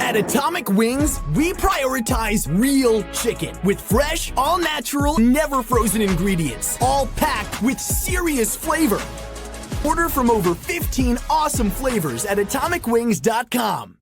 At Atomic Wings, we prioritize real chicken with fresh, all-natural, never frozen ingredients, all packed with serious flavor. Order from over 15 awesome flavors at atomicwings.com.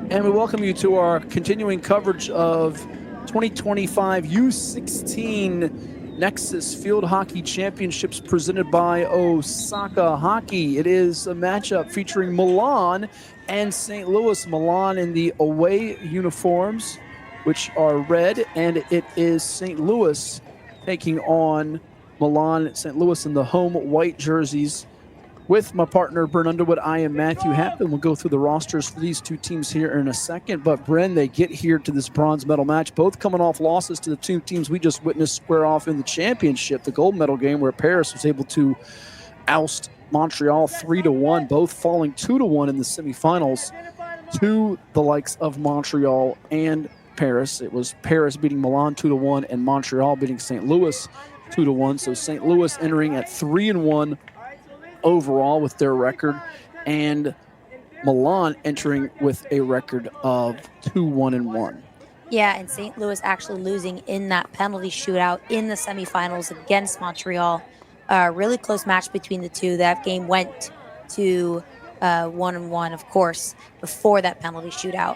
And we welcome you to our continuing coverage of 2025 U-16 Nexus Field Hockey Championships presented by Osaka Hockey. It is a matchup featuring Milan and St. Louis. Milan in the away uniforms, which are red, and it is St. Louis taking on Milan. St. Louis in the home white jerseys. With my partner, Bryn Underwood, I am Matthew Hampton. We'll go through the rosters for these two teams here in a second. But, Bryn, they get here to this bronze medal match, both coming off losses to the two teams we just witnessed square off in the championship, the gold medal game, where Paris was able to oust Montreal 3-1, both falling 2-1 in the semifinals to the likes of Montreal and Paris. It was Paris beating Milan 2-1 and Montreal beating St. Louis 2-1. So St. Louis entering at 3-1 overall with their record, and Milan entering with a record of 2-1-1. Yeah, and St. Louis actually losing in that penalty shootout in the semifinals against Montreal. Really close match between the two. That game went to 1-1, of course, before that penalty shootout.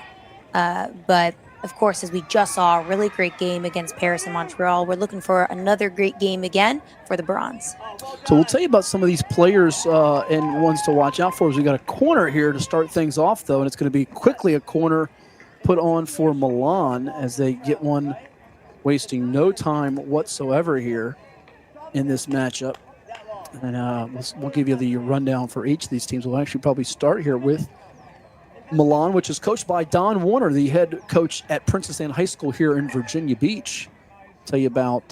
But of course, as we just saw, a really great game against Paris and Montreal. We're looking for another great game again for the bronze. So we'll tell you about some of these players and ones to watch out for as we got a corner here to start things off, though, and it's going to be quickly a corner put on for Milan as they get one, wasting no time whatsoever here in this matchup. And we'll give you the rundown for each of these teams. We'll actually probably start here with Milan, which is coached by Don Warner, the head coach at Princess Anne High School here in Virginia Beach. Tell you about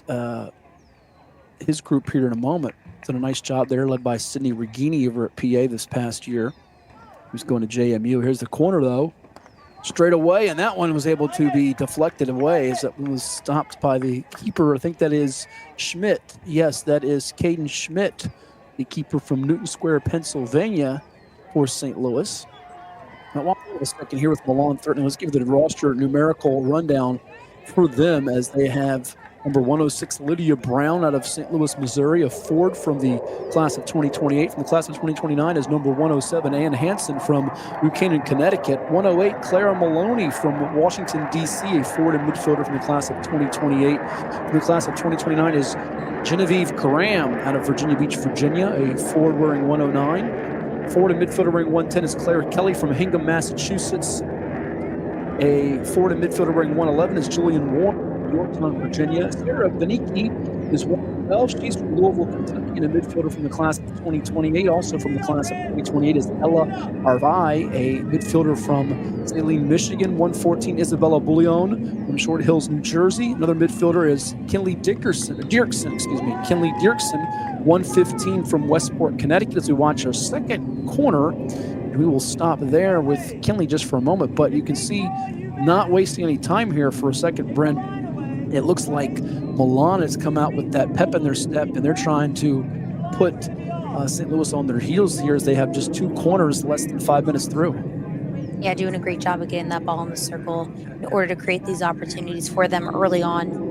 his group here in a moment. Done a nice job there, led by Sidney Regini over at PA this past year. He's going to JMU. Here's the corner, though. Straight away, and that one was able to be deflected away as it was stopped by the keeper. I think that is Schmidt. Yes, that is Caden Schmidt, the keeper from Newton Square, Pennsylvania for St. Louis. Now, while a second here with Milan, certainly let's give the roster numerical rundown for them as they have number 106, Lydia Brown out of St. Louis, Missouri, a Ford from the class of 2028. From the class of 2029 is number 107, Ann Hansen from New Canaan, Connecticut. 108, Clara Maloney from Washington, D.C., a forward and midfielder from the class of 2028. From the class of 2029 is Genevieve Graham out of Virginia Beach, Virginia, a forward wearing 109. Forward and midfielder wearing 110 is Claire Kelly from Hingham, Massachusetts. A forward and midfielder wearing 111 is Julian Warren, Yorktown, Virginia. Sarah Benicki is 112. She's from Louisville, Kentucky, and a midfielder from the class of 2028. Also from the class of 2028 is Ella Arvai, a midfielder from Saline, Michigan. 114, Isabella Bouillon from Short Hills, New Jersey. Another midfielder is Kinley Dirksen, Kinley Dirksen, 115 from Westport, Connecticut. As we watch our second corner, and we will stop there with Kinley just for a moment, but you can see, not wasting any time here for a second, Brent, it looks like Milan has come out with that pep in their step, and they're trying to put St. Louis on their heels here as they have just two corners less than 5 minutes through. Yeah, doing a great job of getting that ball in the circle in order to create these opportunities for them early on.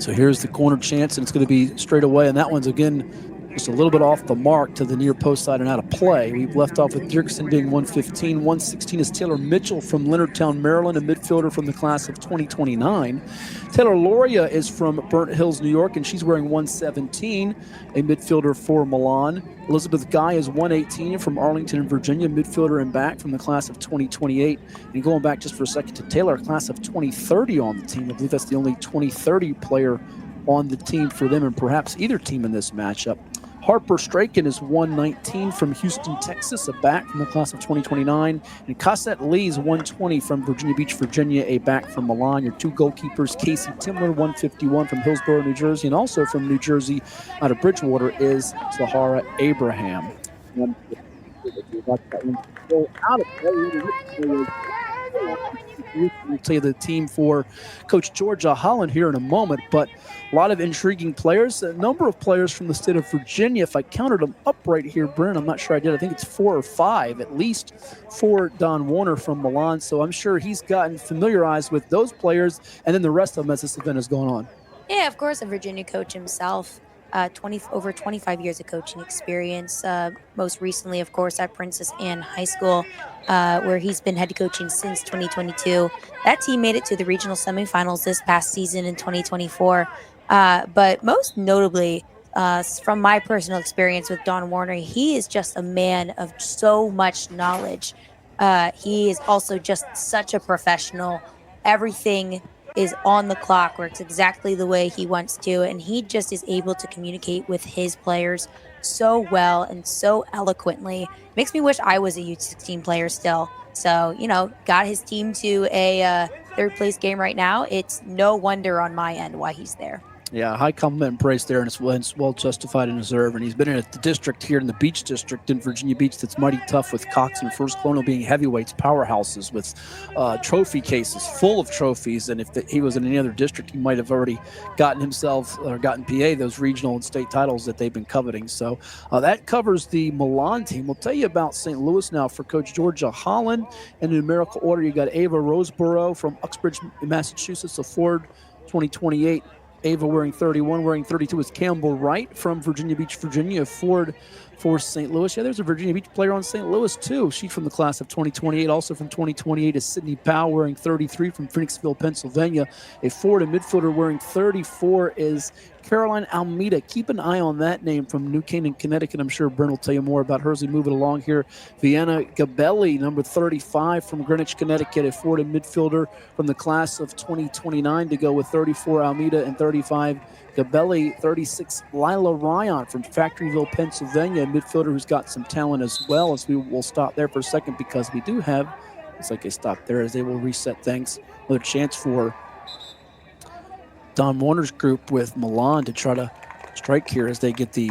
So here's the corner chance, and it's going to be straight away, and that one's, again, just a little bit off the mark to the near post side and out of play. We've left off with Dirksen being 115. 116 is Taylor Mitchell from Leonardtown, Maryland, a midfielder from the class of 2029. Taylor Loria is from Burnt Hills, New York, and she's wearing 117, a midfielder for Milan. Elizabeth Guy is 118 from Arlington, Virginia, midfielder and back from the class of 2028. And going back just for a second to Taylor, class of 2030 on the team. I believe that's the only 2030 player on the team for them, and perhaps either team in this matchup. Harper Strachan is 119 from Houston, Texas, a back from the class of 2029. And Cassette Lee is 120 from Virginia Beach, Virginia, a back from Milan. Your two goalkeepers, Casey Timler, 151 from Hillsborough, New Jersey, and also from New Jersey out of Bridgewater is Sahara Abraham. We'll tell you the team for Coach Georgia Holland here in a moment, but a lot of intriguing players, a number of players from the state of Virginia. If I counted them up right here, Brent, I'm not sure I did. I think it's 4 or 5, at least for Don Warner from Milan. So I'm sure he's gotten familiarized with those players and then the rest of them as this event is going on. Yeah, of course, a Virginia coach himself. Over 25 years of coaching experience. Most recently, of course, at Princess Anne High School, where he's been head coaching since 2022. That team made it to the regional semifinals this past season in 2024. But most notably, from my personal experience with Don Warner, he is just a man of so much knowledge. He is also just such a professional. Everything is on the clock, works exactly the way he wants to, and he just is able to communicate with his players so well and so eloquently. Makes me wish I was a U-16 player still. So, got his team to a third place game right now. It's no wonder on my end why he's there. Yeah, high compliment and praise there, and it's well justified and deserved. And he's been in the district here in the Beach District in Virginia Beach that's mighty tough, with Cox and First Colonial being heavyweights, powerhouses with trophy cases full of trophies. And if he was in any other district, he might have already gotten himself or gotten PA those regional and state titles that they've been coveting. So that covers the Milan team. We'll tell you about St. Louis now for Coach Georgia Holland. In numerical order, you got Ava Roseborough from Uxbridge, Massachusetts, a Ford 2028. Ava wearing 31, wearing 32 is Campbell Wright from Virginia Beach, Virginia, Ford for St. Louis. Yeah, there's a Virginia Beach player on St. Louis, too. She's from the class of 2028. Also from 2028 is Sydney Powell wearing 33 from Phoenixville, Pennsylvania. A forward and midfielder wearing 34 is Caroline Almeida. Keep an eye on that name from New Canaan, Connecticut. I'm sure Brent will tell you more about hers. We move it along here. Vienna Gabelli, number 35 from Greenwich, Connecticut, a forward and midfielder from the class of 2029 to go with 34 Almeida and 35 Gabelli. 36 Lila Ryan from Factoryville, Pennsylvania, a midfielder who's got some talent as well. As we will stop there for a second because we do have, it's like they stopped there as they will reset things. Another chance for Don Warner's group with Milan to try to strike here as they get the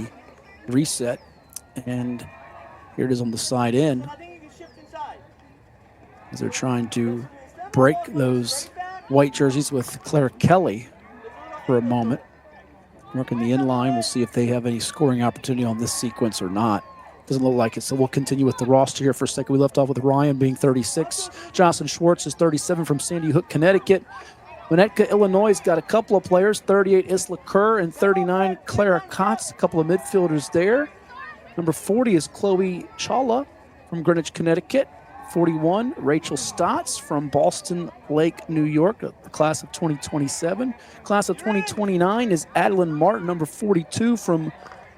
reset. And here it is on the side in as they're trying to break those white jerseys with Claire Kelly for a moment. Working the in-line. We'll see if they have any scoring opportunity on this sequence or not. Doesn't look like it, so we'll continue with the roster here for a second. We left off with Ryan being 36. Jocelyn Schwartz is 37 from Sandy Hook, Connecticut. Winnetka, Illinois has got a couple of players, 38 Isla Kerr and 39 Clara Kotz, a couple of midfielders there. Number 40 is Chloe Chawla from Greenwich, Connecticut. 41, Rachel Stotts from Boston Lake, New York, the class of 2027. Class of 2029 is Adeline Martin, number 42 from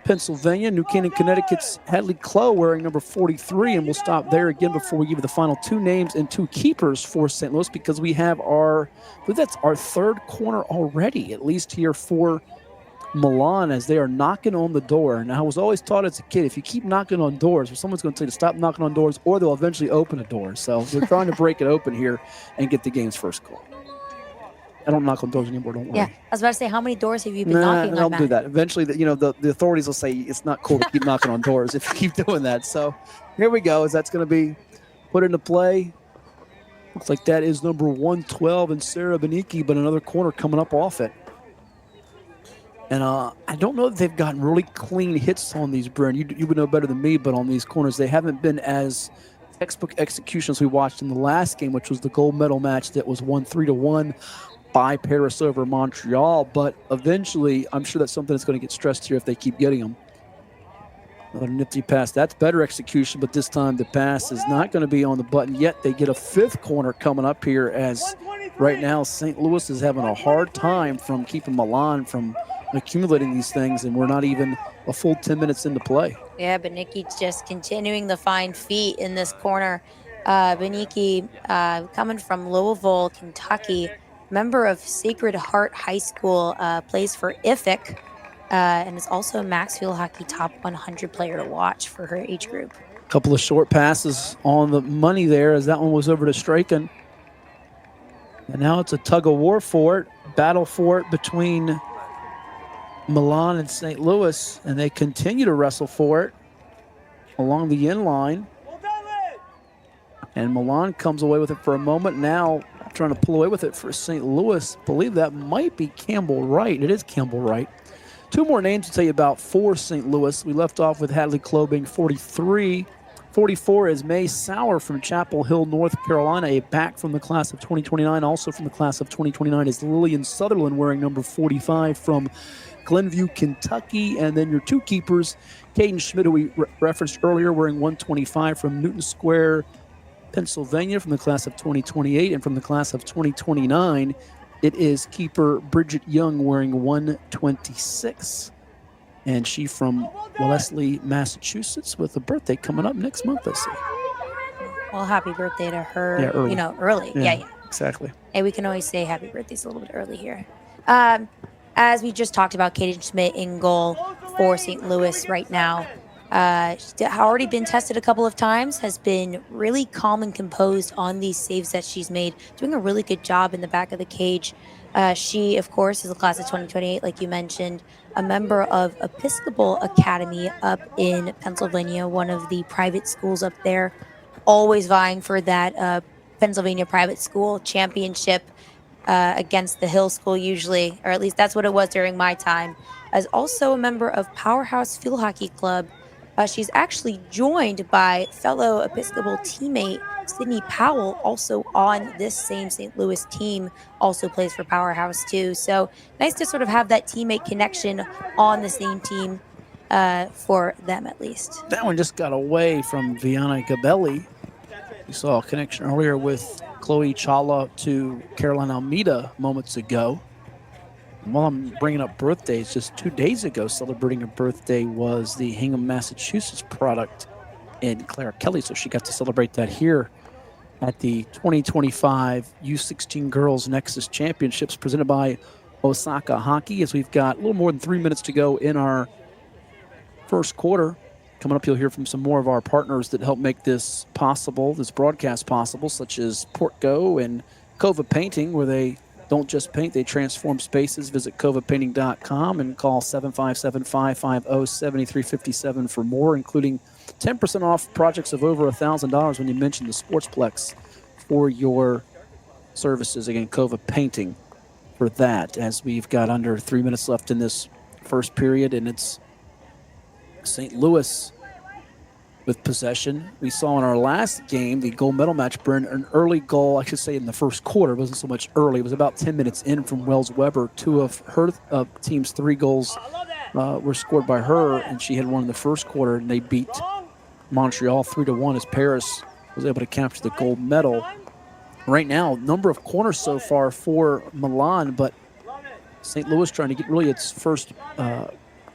Pennsylvania. New Canaan, Connecticut's Hadley Clough wearing number 43, and we'll stop there again before we give you the final 2 names and 2 keepers for St. Louis, because we have I believe that's our 3rd corner already, at least here for Milan, as they are knocking on the door. And I was always taught as a kid, if you keep knocking on doors, well, someone's going to tell you to stop knocking on doors, or they'll eventually open a door. So they're trying to break it open here and get the game's first goal. I don't knock on doors anymore, don't worry. Yeah, I was about to say, how many doors have you been knocking on? I don't do that. Eventually, the authorities will say it's not cool to keep knocking on doors if you keep doing that. So here we go, as that's going to be put into play. Looks like that is number 112 and Sarah Beniki, but another corner coming up off it. And I don't know that they've gotten really clean hits on these, Brent. You would know better than me, but on these corners, they haven't been as textbook executions we watched in the last game, which was the gold medal match that was won 3-1 by Paris over Montreal. But eventually, I'm sure that's something that's going to get stressed here if they keep getting them. Another nifty pass. That's better execution, but this time the pass is not going to be on the button yet. They get a 5th corner coming up here, as right now St. Louis is having a hard time from keeping Milan from accumulating these things, and we're not even a full 10 minutes into play. Yeah, Beniki just continuing to find feet in this corner. Beniki coming from Louisville, Kentucky, member of Sacred Heart High School, plays for IFIC. and is also a Max Field Hockey Top 100 player to watch for her age group. Couple of short passes on the money there as that one was over to Strachan. And now it's a tug of war for it, battle for it between Milan and St. Louis, and they continue to wrestle for it along the end line. And Milan comes away with it for a moment. Now trying to pull away with it for St. Louis. Believe that might be Campbell Wright. It is Campbell Wright. Two more names to tell you about for St. Louis. We left off with Hadley Klobing, 43. 44 is May Sauer from Chapel Hill, North Carolina, a back from the class of 2029. Also from the class of 2029 is Lillian Sutherland, wearing number 45 from Glenview, Kentucky. And then your two keepers, Caden Schmidt, who we referenced earlier, wearing 125 from Newton Square, Pennsylvania, from the class of 2028. And from the class of 2029, it is keeper Bridget Young, wearing 126. And she from Wellesley, Massachusetts, with a birthday coming up next month, I see. Well, happy birthday to her. Yeah, early. You know, early. Yeah. Exactly. Hey, we can always say happy birthdays a little bit early here. As we just talked about, Caden Schmidt in goal for St. Louis right now. She's already been tested a couple of times, has been really calm and composed on these saves that she's made, doing a really good job in the back of the cage. She, of course, is a class of 2028, like you mentioned, a member of Episcopal Academy up in Pennsylvania, one of the private schools up there, always vying for that Pennsylvania private school championship against the Hill School usually, or at least that's what it was during my time. As also a member of Powerhouse Field Hockey Club, she's actually joined by fellow Episcopal teammate Sydney Powell, also on this same St. Louis team, also plays for Powerhouse too. So nice to sort of have that teammate connection on the same team for them at least. That one just got away from Viana Gabelli. We saw a connection earlier with Chloe Chala to Caroline Almeida moments ago. And while I'm bringing up birthdays, just 2 days ago, celebrating a birthday was the Hingham, Massachusetts product in Clara Kelly. So she got to celebrate that here at the 2025 U-16 Girls Nexus Championships presented by Osaka Hockey, as we've got a little more than 3 minutes to go in our first quarter. Coming up, you'll hear from some more of our partners that help make this possible, this broadcast possible, such as Portco and Kova Painting, where they don't just paint, they transform spaces. Visit kovapainting.com and call 757-550-7357 for more, including 10% off projects of over $1,000 when you mention the Sportsplex for your services. Again, Kova Painting for that, as we've got under 3 minutes left in this first period, and it's St. Louis with possession. We saw in our last game, the gold medal match, burn an early goal, I should say in the first quarter. It wasn't so much early. It was about 10 minutes in from Wells Weber. Two of her team's 3 goals were scored by her, and she had one in the first quarter, and they beat Montreal 3-1 as Paris was able to capture the gold medal. Right now, number of corners so far for Milan, but St. Louis trying to get really its first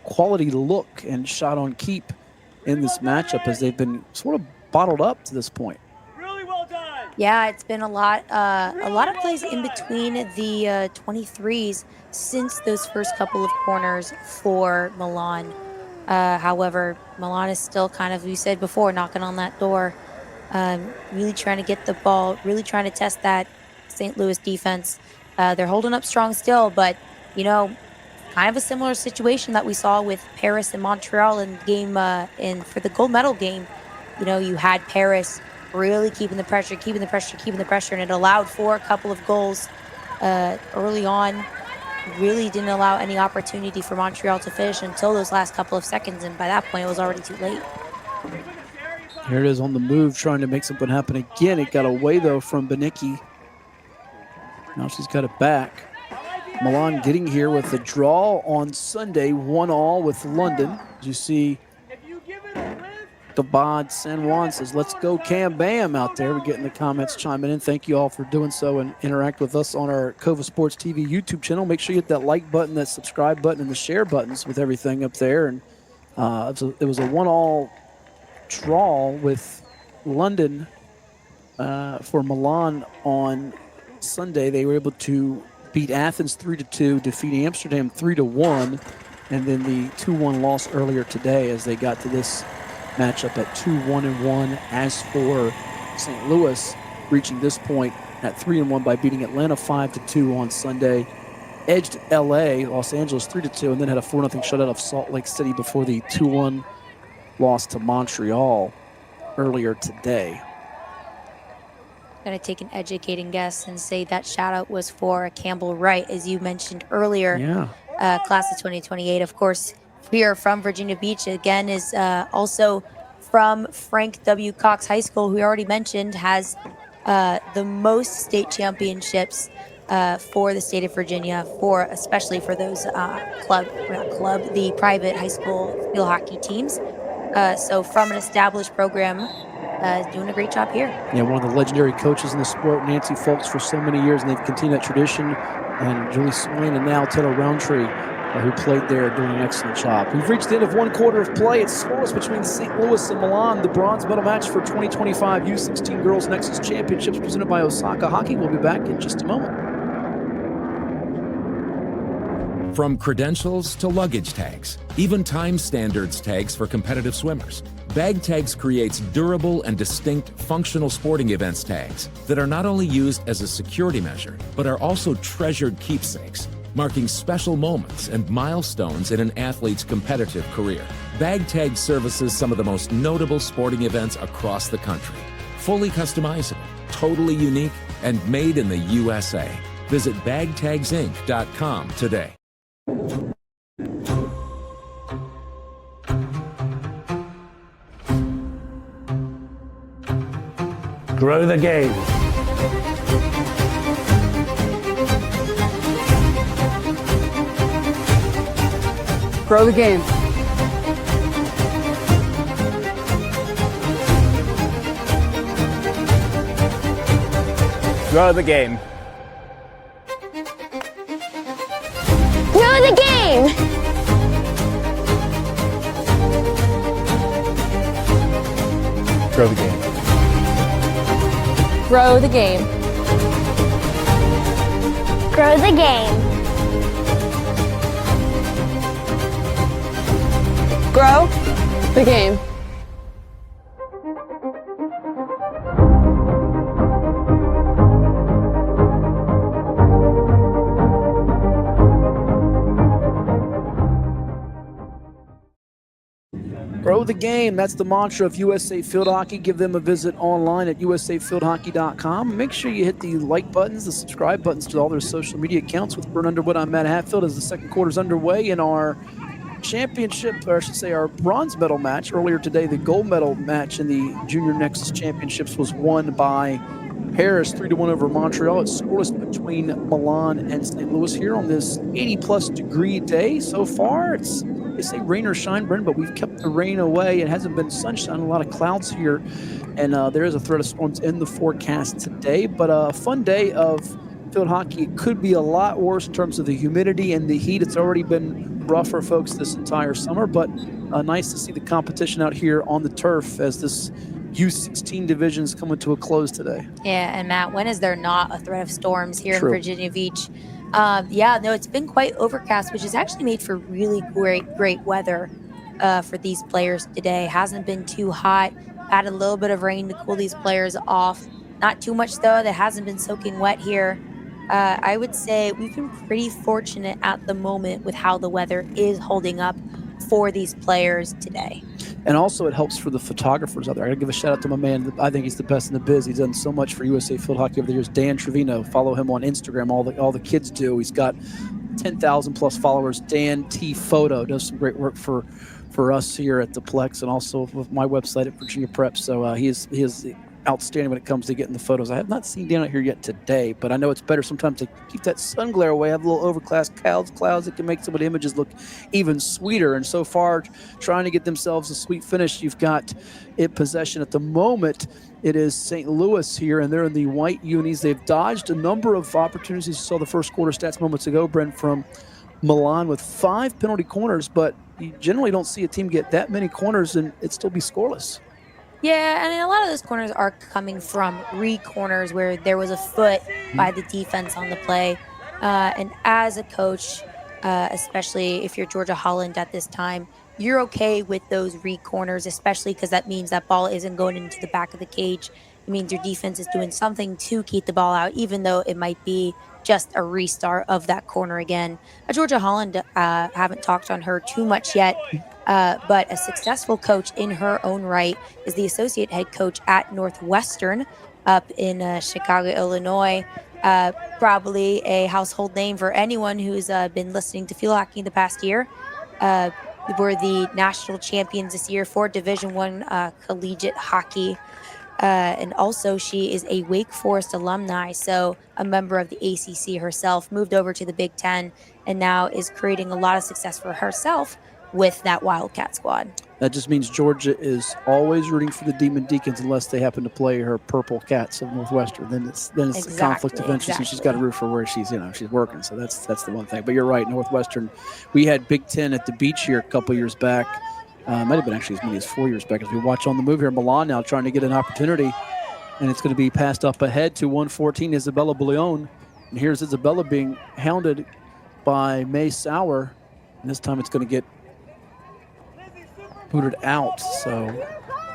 quality look and shot on keep in this matchup, as they've been sort of bottled up to this point. Really well done. Yeah, it's been a lot of plays in between the 23s since those first couple of corners for Milan. However, Milan is still kind of, you said before, knocking on that door, really trying to get the ball, really trying to test that St. Louis defense. They're holding up strong still, but, you know, kind of a similar situation that we saw with Paris and Montreal in game for the gold medal game. You know, you had Paris really keeping the pressure, and it allowed for a couple of goals early on. Really didn't allow any opportunity for Montreal to finish until those last couple of seconds, and by that point it was already too late. Here it is on the move, trying to make something happen again. It got away though from Benicki. Now she's got it back. Milan getting here with a draw on Sunday, 1-1 with London. As you see, Gabad San Juan says, "Let's go Cam Bam" out there. We're getting the comments chiming in. Thank you all for doing so, and interact with us on our Kova Sports TV YouTube channel. Make sure you hit that like button, that subscribe button, and the share buttons with everything up there. And it was a 1-1 draw with London for Milan on Sunday. They were able to beat Athens 3-2, defeat Amsterdam 3-1, and then the 2-1 loss earlier today as they got to this matchup at 2-1-1. As for St. Louis, reaching this point at 3-1 by beating Atlanta 5-2 on Sunday. Edged Los Angeles 3-2, and then had a 4-0 shutout of Salt Lake City before the 2-1 loss to Montreal earlier today. Going to take an educating guess and say that shout out was for Campbell Wright, as you mentioned earlier. Yeah. Class of 2028, of course, here from Virginia Beach. Again, is also from Frank W. Cox High School, who we already mentioned has the most state championships for the state of Virginia, especially for those the private high school field hockey teams. So from an established program, doing a great job here. Yeah, one of the legendary coaches in the sport, Nancy Folks, for so many years, and they've continued that tradition. And Julie Swain and now Taylor Roundtree, who played there, doing an excellent job. We've reached the end of one quarter of play. It's scoreless between St. Louis and Milan. The bronze medal match for 2025 U-16 Girls Nexus Championships presented by Osaka Hockey. We'll be back in just a moment. From credentials to luggage tags, even time standards tags for competitive swimmers, Bag Tags creates durable and distinct functional sporting events tags that are not only used as a security measure, but are also treasured keepsakes, marking special moments and milestones in an athlete's competitive career. Bag Tag services some of the most notable sporting events across the country. Fully customizable, totally unique, and made in the USA. Visit bagtagsinc.com today. Grow the game. Grow the game. Grow the game. Grow the game! Grow the game. Grow the game. Grow the game. Grow the game. Grow the game. That's the mantra of USA Field Hockey. Give them a visit online at usafieldhockey.com. Make sure you hit the like buttons, the subscribe buttons to all their social media accounts. With Brent Underwood, I'm Matt Hatfield as the second quarter's underway in our championship, or I should say our bronze medal match. Earlier today, the gold medal match in the Junior Nexus Championships was won by Harris 3-1 over Montreal. It's scoreless between Milan and St. Louis here on this 80-plus degree day. So far, they say rain or shine, Brendan, but we've kept the rain away. It hasn't been sunshine, a lot of clouds here, and there is a threat of storms in the forecast today. But a fun day of field hockey. It could be a lot worse in terms of the humidity and the heat. It's already been rough for folks this entire summer, but nice to see the competition out here on the turf as this U-16 division is coming to a close today. Yeah, and Matt, when is there not a threat of storms here True. in Virginia Beach? It's been quite overcast, which has actually made for really great weather for these players today. Hasn't been too hot. Had a little bit of rain to cool these players off. Not too much, though. That hasn't been soaking wet here. I would say we've been pretty fortunate at the moment with how the weather is holding up for these players today. And also it helps for the photographers out there. I gotta give a shout out to my man. I think he's the best in the biz. He's done so much for USA Field Hockey over the years. Dan Trevino, follow him on Instagram. All the kids do. He's got 10,000 plus followers. Dan T Photo does some great work for us here at the Plex and also with my website at Virginia Prep. So he is outstanding when it comes to getting the photos. I have not seen Dan out here yet today, but I know it's better sometimes to keep that sun glare away, have a little overcast clouds that can make some of the images look even sweeter. And so far, trying to get themselves a sweet finish, you've got it possession at the moment. It is St. Louis here, and they're in the white unis. They've dodged a number of opportunities. You saw the first quarter stats moments ago, Brent, from Milan with 5 penalty corners, but you generally don't see a team get that many corners and it still be scoreless. Yeah, and a lot of those corners are coming from re-corners where there was a foot by the defense on the play. And as a coach, especially if you're Georgia Holland at this time. You're okay with those re-corners, especially because that means that ball isn't going into the back of the cage. It means your defense is doing something to keep the ball out, even though it might be just a restart of that corner again. Georgia Holland, haven't talked on her too much yet, but a successful coach in her own right is the associate head coach at Northwestern up in Chicago, Illinois. Probably a household name for anyone who's been listening to field hockey the past year. Uh, we're the national champions this year for Division One collegiate hockey. And also, she is a Wake Forest alumni, so a member of the ACC herself, moved over to the Big Ten, and now is creating a lot of success for herself with that Wildcat squad. That just means Georgia is always rooting for the Demon Deacons unless they happen to play her Purple Cats of Northwestern. Then it's a conflict of interest, and she's got to root for where she's working. So that's the one thing. But you're right, Northwestern. We had Big Ten at the beach here a couple years back. Might have been actually as many as 4 years back as we watch on the move here. Milan now trying to get an opportunity, and it's going to be passed up ahead to 114 Isabella Bullion. And here's Isabella being hounded by May Sauer, and this time it's going to get booted out. So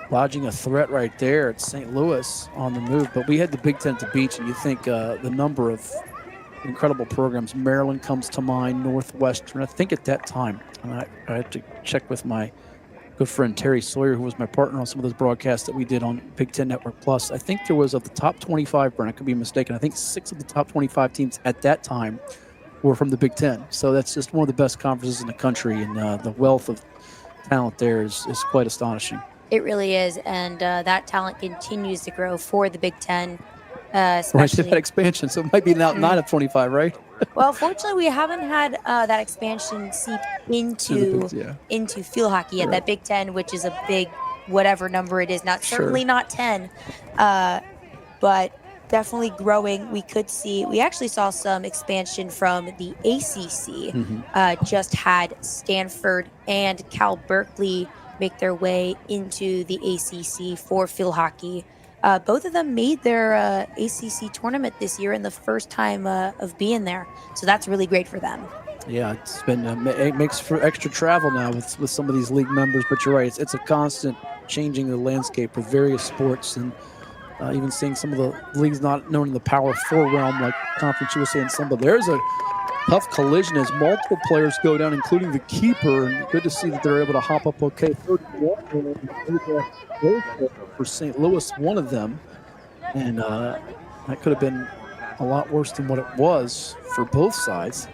lodging a threat right there at St. Louis on the move. But we had the Big Ten at the beach, and you think the number of incredible programs. Maryland comes to mind, Northwestern. I think at that time, and I have to check with my good friend Terry Sawyer, who was my partner on some of those broadcasts that we did on Big Ten Network Plus. I think there was, of the top 25, Brent, I could be mistaken, I think 6 of the top 25 teams at that time were from the Big Ten. So that's just one of the best conferences in the country, and the wealth of talent there is quite astonishing. It really is, and that talent continues to grow for the Big Ten. Right, that expansion, so it might be now 9 of 25, right? Well, fortunately, we haven't had that expansion seep into field hockey yet. Right. That Big Ten, which is a big whatever number it is, certainly not 10, but definitely growing. We actually saw some expansion from the ACC. Just had Stanford and Cal Berkeley make their way into the ACC for field hockey. Both of them made their ACC tournament this year in the first time of being there. So that's really great for them. Yeah, it's been it makes for extra travel now with some of these league members. But you're right, it's a constant changing the landscape of various sports, and even seeing some of the leagues not known in the Power 4 realm like Conference USA and some. But there's a tough collision as multiple players go down, including the keeper. And good to see that they're able to hop up okay. 31 for St. Louis, one of them. And that could have been a lot worse than what it was for both sides.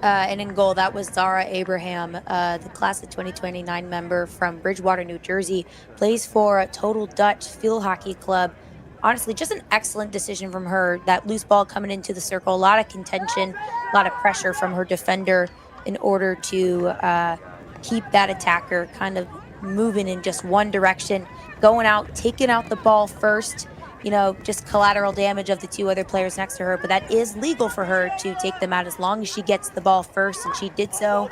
And in goal, that was Zara Abraham, the class of 2029 member from Bridgewater, New Jersey, plays for a Total Dutch Field Hockey Club. Honestly, just an excellent decision from her. That loose ball coming into the circle, a lot of contention, a lot of pressure from her defender in order to keep that attacker kind of moving in just one direction, going out, taking out the ball first, just collateral damage of the 2 other players next to her. But that is legal for her to take them out as long as she gets the ball first, and she did so.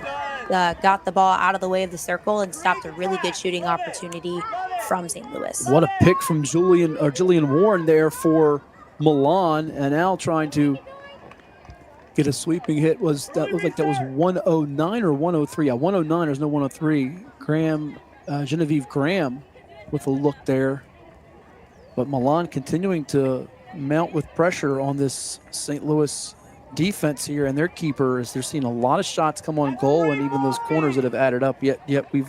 Got the ball out of the way of the circle and stopped a really good shooting opportunity from St. Louis. What a pick from Jillian Warren there for Milan, and Al trying to get a sweeping hit. That looked like that was 109 or 103? Yeah, 109. There's no 103. Genevieve Graham with a look there. But Milan continuing to mount with pressure on this St. Louis defense here, and their keeper, as they're seeing a lot of shots come on goal, and even those corners that have added up. Yet we've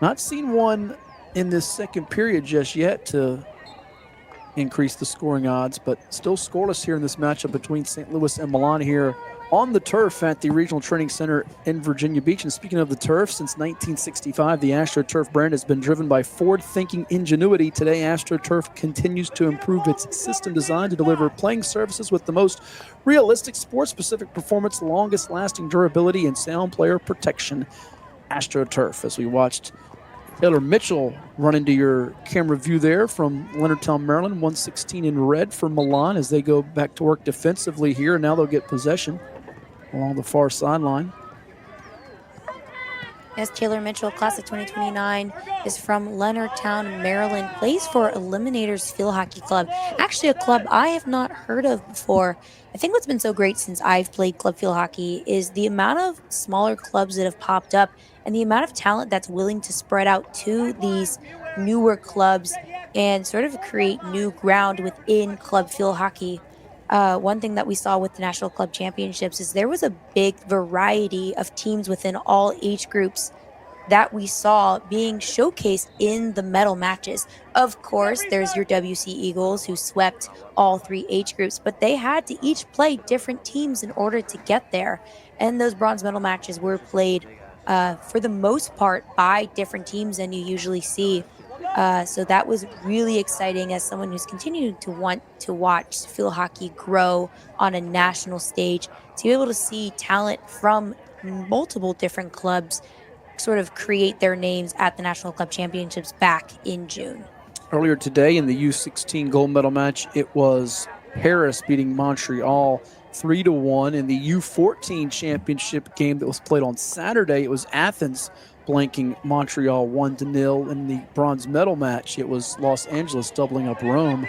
not seen one in this second period just yet to increase the scoring odds, but still scoreless here in this matchup between St. Louis and Milan here on the turf at the Regional Training Center in Virginia Beach. And speaking of the turf, since 1965, the AstroTurf brand has been driven by forward-thinking ingenuity. Today, AstroTurf continues to improve its system design to deliver playing services with the most realistic sports-specific performance, longest-lasting durability, and sound player protection. AstroTurf, as we watched Taylor Mitchell run into your camera view there from Leonardtown, Maryland. 116 in red for Milan as they go back to work defensively here. Now they'll get possession along the far sideline. Yes, Taylor Mitchell, class of 2029, is from Leonardtown, Maryland, plays for Eliminators Field Hockey Club. Actually, a club I have not heard of before. I think what's been so great since I've played club field hockey is the amount of smaller clubs that have popped up and the amount of talent that's willing to spread out to these newer clubs and sort of create new ground within club field hockey. One thing that we saw with the National Club Championships is there was a big variety of teams within all age groups that we saw being showcased in the medal matches. Of course, there's your WC Eagles who swept all three age groups, but they had to each play different teams in order to get there. And those bronze medal matches were played for the most part by different teams than you usually see. So that was really exciting as someone who's continuing to want to watch field hockey grow on a national stage, to be able to see talent from multiple different clubs sort of create their names at the National Club Championships back in June. Earlier today in the U-16 gold medal match, it was Paris beating Montreal 3-1. In the U-14 championship game that was played on Saturday, it was Athens blanking Montreal 1-0. In the bronze medal match, it was Los Angeles doubling up Rome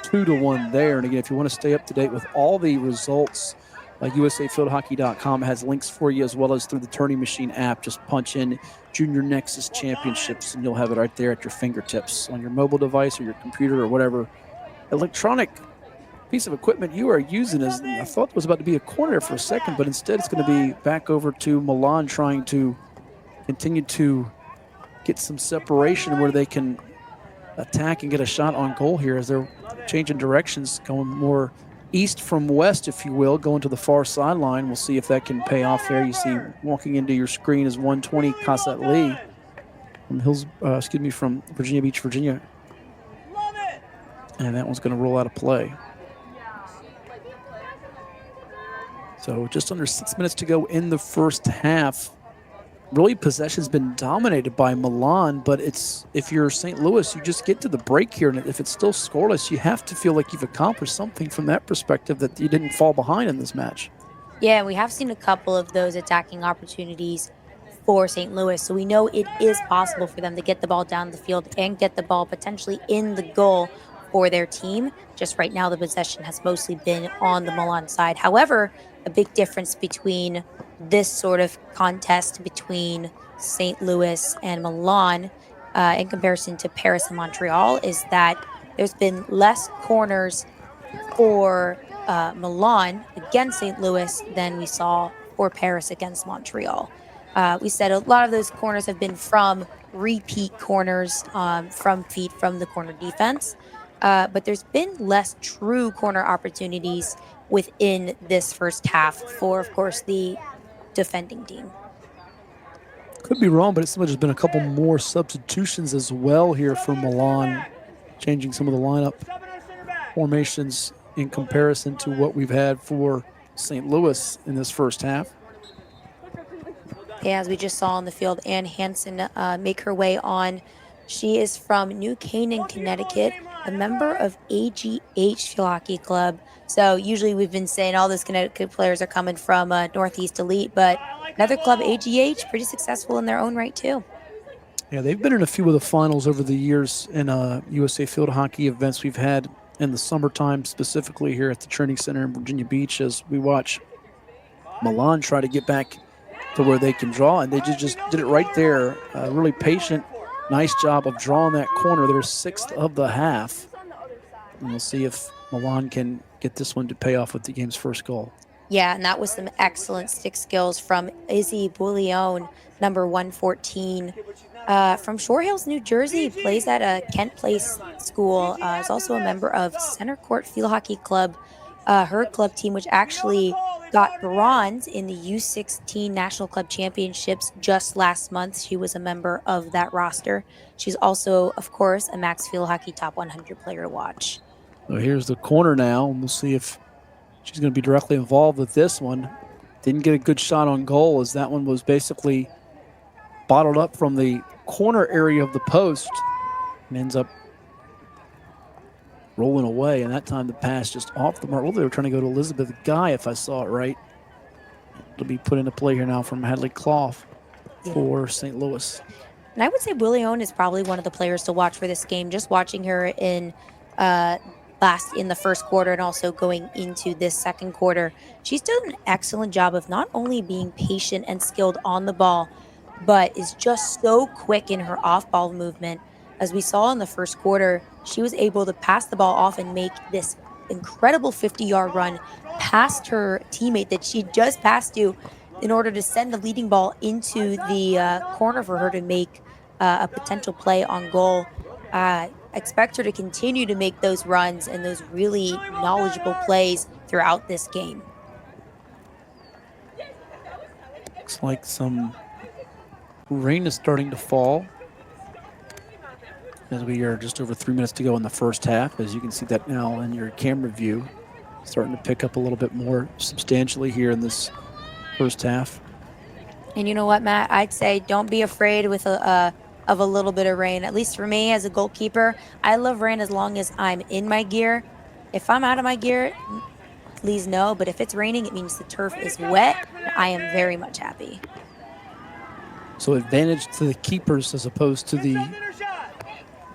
2-1 there. And again, if you want to stay up to date with all the results, USAFieldHockey.com has links for you, as well as through the Turning Machine app. Just punch in Junior Nexus Championships and you'll have it right there at your fingertips on your mobile device or your computer or whatever electronic piece of equipment you are using. As I thought it was about to be a corner for a second, but instead it's going to be back over to Milan, trying to continue to get some separation where they can attack and get a shot on goal here, as they're changing directions, going more east from west, if you will, going to the far sideline. We'll see if that can pay off there. You see walking into your screen is 120 Cassette Lee from Virginia Beach, Virginia. And that one's going to roll out of play. So just under 6 minutes to go in the first half. Really, possession's been dominated by Milan, but if you're St. Louis, you just get to the break here, and if it's still scoreless, you have to feel like you've accomplished something from that perspective, that you didn't fall behind in this match. Yeah, we have seen a couple of those attacking opportunities for St. Louis, so we know it is possible for them to get the ball down the field and get the ball potentially in the goal for their team. Just right now, the possession has mostly been on the Milan side. However, a big difference between this sort of contest between St. Louis and Milan in comparison to Paris and Montreal is that there's been less corners for Milan against St. Louis than we saw for Paris against Montreal. We said a lot of those corners have been from repeat corners from feet from the corner defense. But there's been less true corner opportunities within this first half for, of course, the defending team. Could be wrong, but it seems like there's been a couple more substitutions as well here for Milan, changing some of the lineup formations in comparison to what we've had for St. Louis in this first half. Yeah, as we just saw on the field, Ann Hansen make her way on. She is from New Canaan, Connecticut, a member of AGH Field Hockey Club. So usually we've been saying all those Connecticut players are coming from Northeast Elite, but another club, AGH, pretty successful in their own right too. Yeah, they've been in a few of the finals over the years in USA Field Hockey events we've had in the summertime, specifically here at the Training Center in Virginia Beach, as we watch Milan try to get back to where they can draw, and they just did it right there. Really patient, nice job of drawing that corner. They're sixth of the half, and we'll see if Milan can get this one to pay off with the game's first goal. Yeah, and that was some excellent stick skills from Izzy Bouillon, number 114. From Shore Hills, New Jersey, plays at a Kent Place school. Is also a member of Center Court Field Hockey Club, her club team, which actually got bronze in the U-16 National Club Championships just last month. She was a member of that roster. She's also, of course, a Max Field Hockey Top 100 player to watch. So here's the corner now, and we'll see if she's going to be directly involved with this one. Didn't get a good shot on goal, as that one was basically bottled up from the corner area of the post and ends up rolling away. And that time the pass just off the mark. Well, they were trying to go to Elizabeth Guy, if I saw it right. It'll be put into play here now from Hadley Clough. for St. Louis. And I would say Willione is probably one of the players to watch for this game. Just watching her in the first quarter and also going into this second quarter, she's done an excellent job of not only being patient and skilled on the ball, but is just so quick in her off-ball movement. As we saw in the first quarter, she was able to pass the ball off and make this incredible 50-yard run past her teammate that she just passed to in order to send the leading ball into the corner for her to make a potential play on goal. Expect her to continue to make those runs and those really knowledgeable plays throughout this game. Looks like some rain is starting to fall as we are just over 3 minutes to go in the first half. As you can see that now in your camera view, starting to pick up a little bit more substantially here in this first half. And you know what, Matt? I'd say don't be afraid of a little bit of rain. At least for me as a goalkeeper, I love rain as long as I'm in my gear. If I'm out of my gear, please no. But if it's raining, it means the turf is wet. I am very much happy. So advantage to the keepers as opposed to the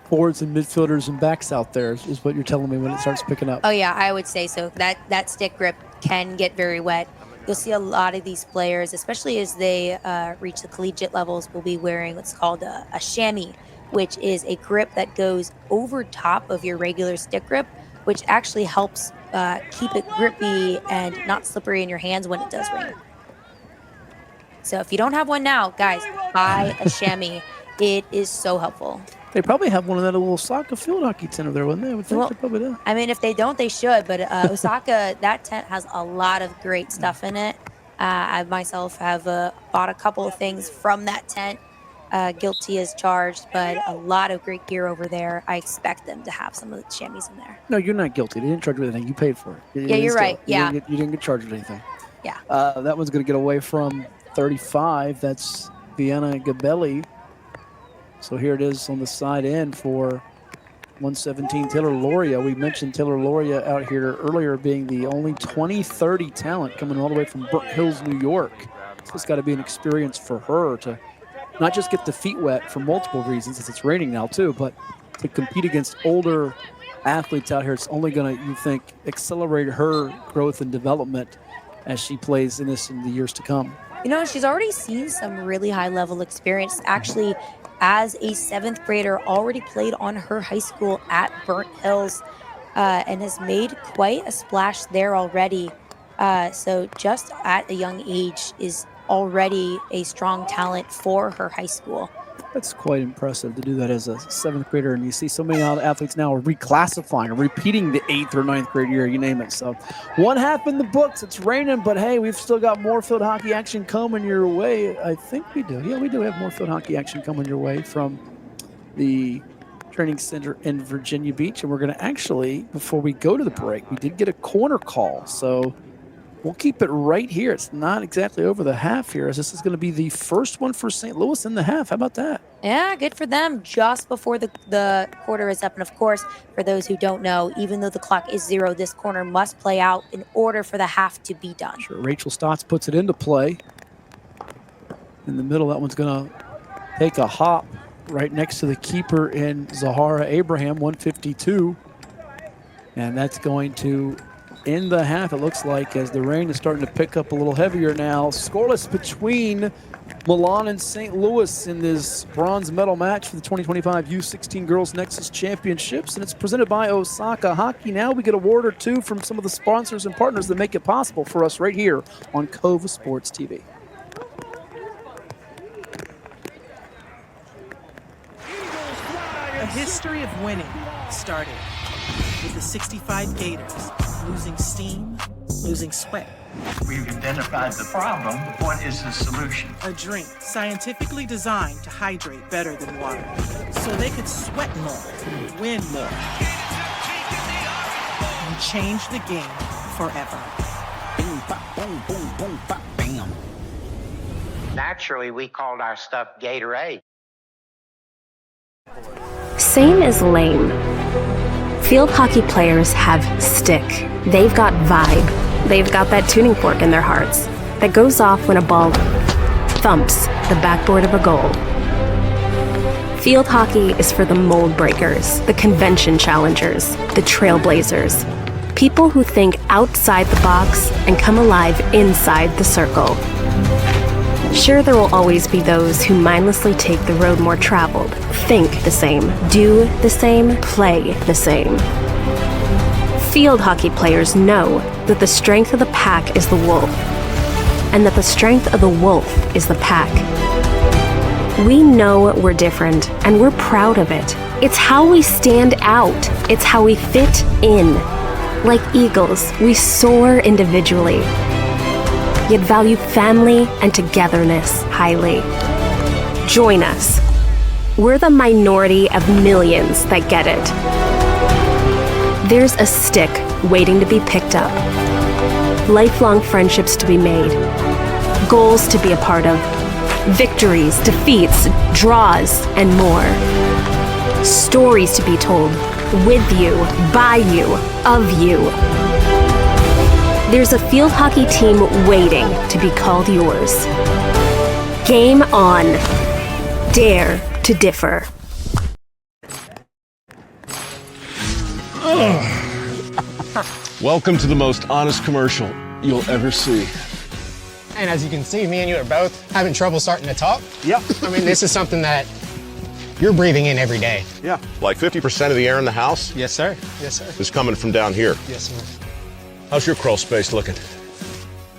forwards and midfielders and backs out there is what you're telling me when it starts picking up. Oh yeah, I would say so. That stick grip can get very wet. You'll see a lot of these players, especially as they reach the collegiate levels, will be wearing what's called a chamois, which is a grip that goes over top of your regular stick grip, which actually helps keep it grippy and not slippery in your hands when it does rain. So if you don't have one now, guys, buy a chamois. It is so helpful. They probably have one of that little Osaka field hockey tent over there, wouldn't they? I would think they probably do. I mean, if they don't, they should. But Osaka, that tent has a lot of great stuff in it. I myself have bought a couple of things from that tent. Guilty as charged, but a lot of great gear over there. I expect them to have some of the chamois in there. No, you're not guilty. They didn't charge you anything. You paid for it. Yeah, you're right. You didn't get charged with anything. Yeah. That one's going to get away from 35. That's Vienna Gabelli. So here it is on the side end for 117, Taylor Loria. We mentioned Taylor Loria out here earlier being the only 20-30 talent coming all the way from Burnt Hills, New York. So it's got to be an experience for her to not just get the feet wet for multiple reasons, as it's raining now too, but to compete against older athletes out here. It's only going to, you think, accelerate her growth and development as she plays in this in the years to come. You know, she's already seen some really high-level experience. Actually, as a 7th grader, already played on her high school at Burnt Hills and has made quite a splash there already. So just at a young age is already a strong talent for her high school. That's quite impressive to do that as a 7th grader. And you see so many athletes now are reclassifying or repeating the 8th or 9th grade year, you name it. So one half in the books. It's raining, but hey, we've still got more field hockey action coming your way. I think we do. Yeah, we do have more field hockey action coming your way from the training center in Virginia Beach. And we're going to actually, before we go to the break, we did get a corner call. So we'll keep it right here. It's not exactly over the half here, as this is going to be the first one for St. Louis in the half. How about that? Yeah, good for them. Just before the quarter is up. And of course, for those who don't know, even though the clock is 0, this corner must play out in order for the half to be done. Sure. Rachel Stotts puts it into play. In the middle, that one's going to take a hop right next to the keeper in Zahara Abraham, 152. And that's going to in the half, it looks like, as the rain is starting to pick up a little heavier now. Scoreless between Milan and St. Louis in this bronze medal match for the 2025 U-16 Girls Nexus Championships, and it's presented by Osaka Hockey. Now we get a word or two from some of the sponsors and partners that make it possible for us right here on Cova Sports TV. A history of winning started with the 65 Gators. Losing steam, losing sweat. We've identified the problem. What is the solution? A drink scientifically designed to hydrate better than water, so they could sweat more, win more, and change the game forever. Boom, bop, boom, boom, boom, bop, bam. Naturally, we called our stuff Gatorade. Same is lame. Field hockey players have stick. They've got vibe. They've got that tuning fork in their hearts that goes off when a ball thumps the backboard of a goal. Field hockey is for the mold breakers, the convention challengers, the trailblazers, people who think outside the box and come alive inside the circle. Sure, there will always be those who mindlessly take the road more traveled, think the same, do the same, play the same. Field hockey players know that the strength of the pack is the wolf, and that the strength of the wolf is the pack. We know we're different, and we're proud of it. It's how we stand out. It's how we fit in. Like eagles, we soar individually, yet value family and togetherness highly. Join us. We're the minority of millions that get it. There's a stick waiting to be picked up, lifelong friendships to be made, goals to be a part of, victories, defeats, draws, and more. Stories to be told, with you, by you, of you. There's a field hockey team waiting to be called yours. Game on. Dare to differ. Welcome to the most honest commercial you'll ever see. And as you can see, me and you are both having trouble starting to talk. Yep. I mean, this is something that you're breathing in every day. Yeah. Like 50% of the air in the house Yes, sir. Yes, sir. is coming from down here. Yes, sir. How's your crawl space looking?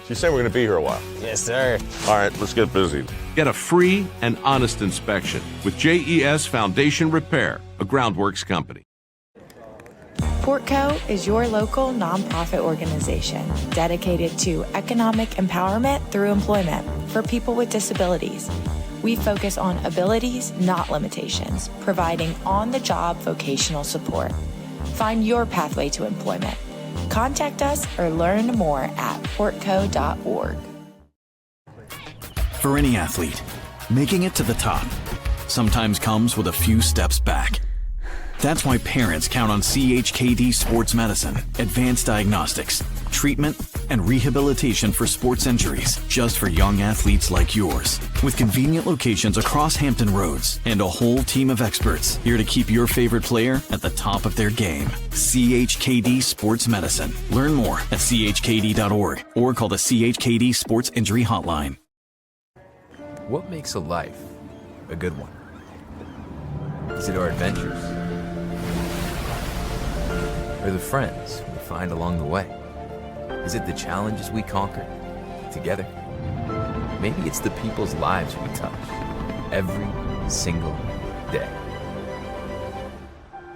You say we're going to be here a while. Yes, sir. All right, let's get busy. Get a free and honest inspection with JES Foundation Repair, a groundworks company. Portco is your local nonprofit organization dedicated to economic empowerment through employment for people with disabilities. We focus on abilities, not limitations, providing on-the-job vocational support. Find your pathway to employment. Contact us or learn more at portco.org. For any athlete, making it to the top sometimes comes with a few steps back. That's why parents count on CHKD Sports Medicine, advanced diagnostics, treatment, and rehabilitation for sports injuries, just for young athletes like yours. With convenient locations across Hampton Roads and a whole team of experts here to keep your favorite player at the top of their game. CHKD Sports Medicine. Learn more at chkd.org or call the CHKD Sports Injury Hotline. What makes a life a good one? Is it our adventures? Or the friends we find along the way? Is it the challenges we conquer together? Maybe it's the people's lives we touch every single day.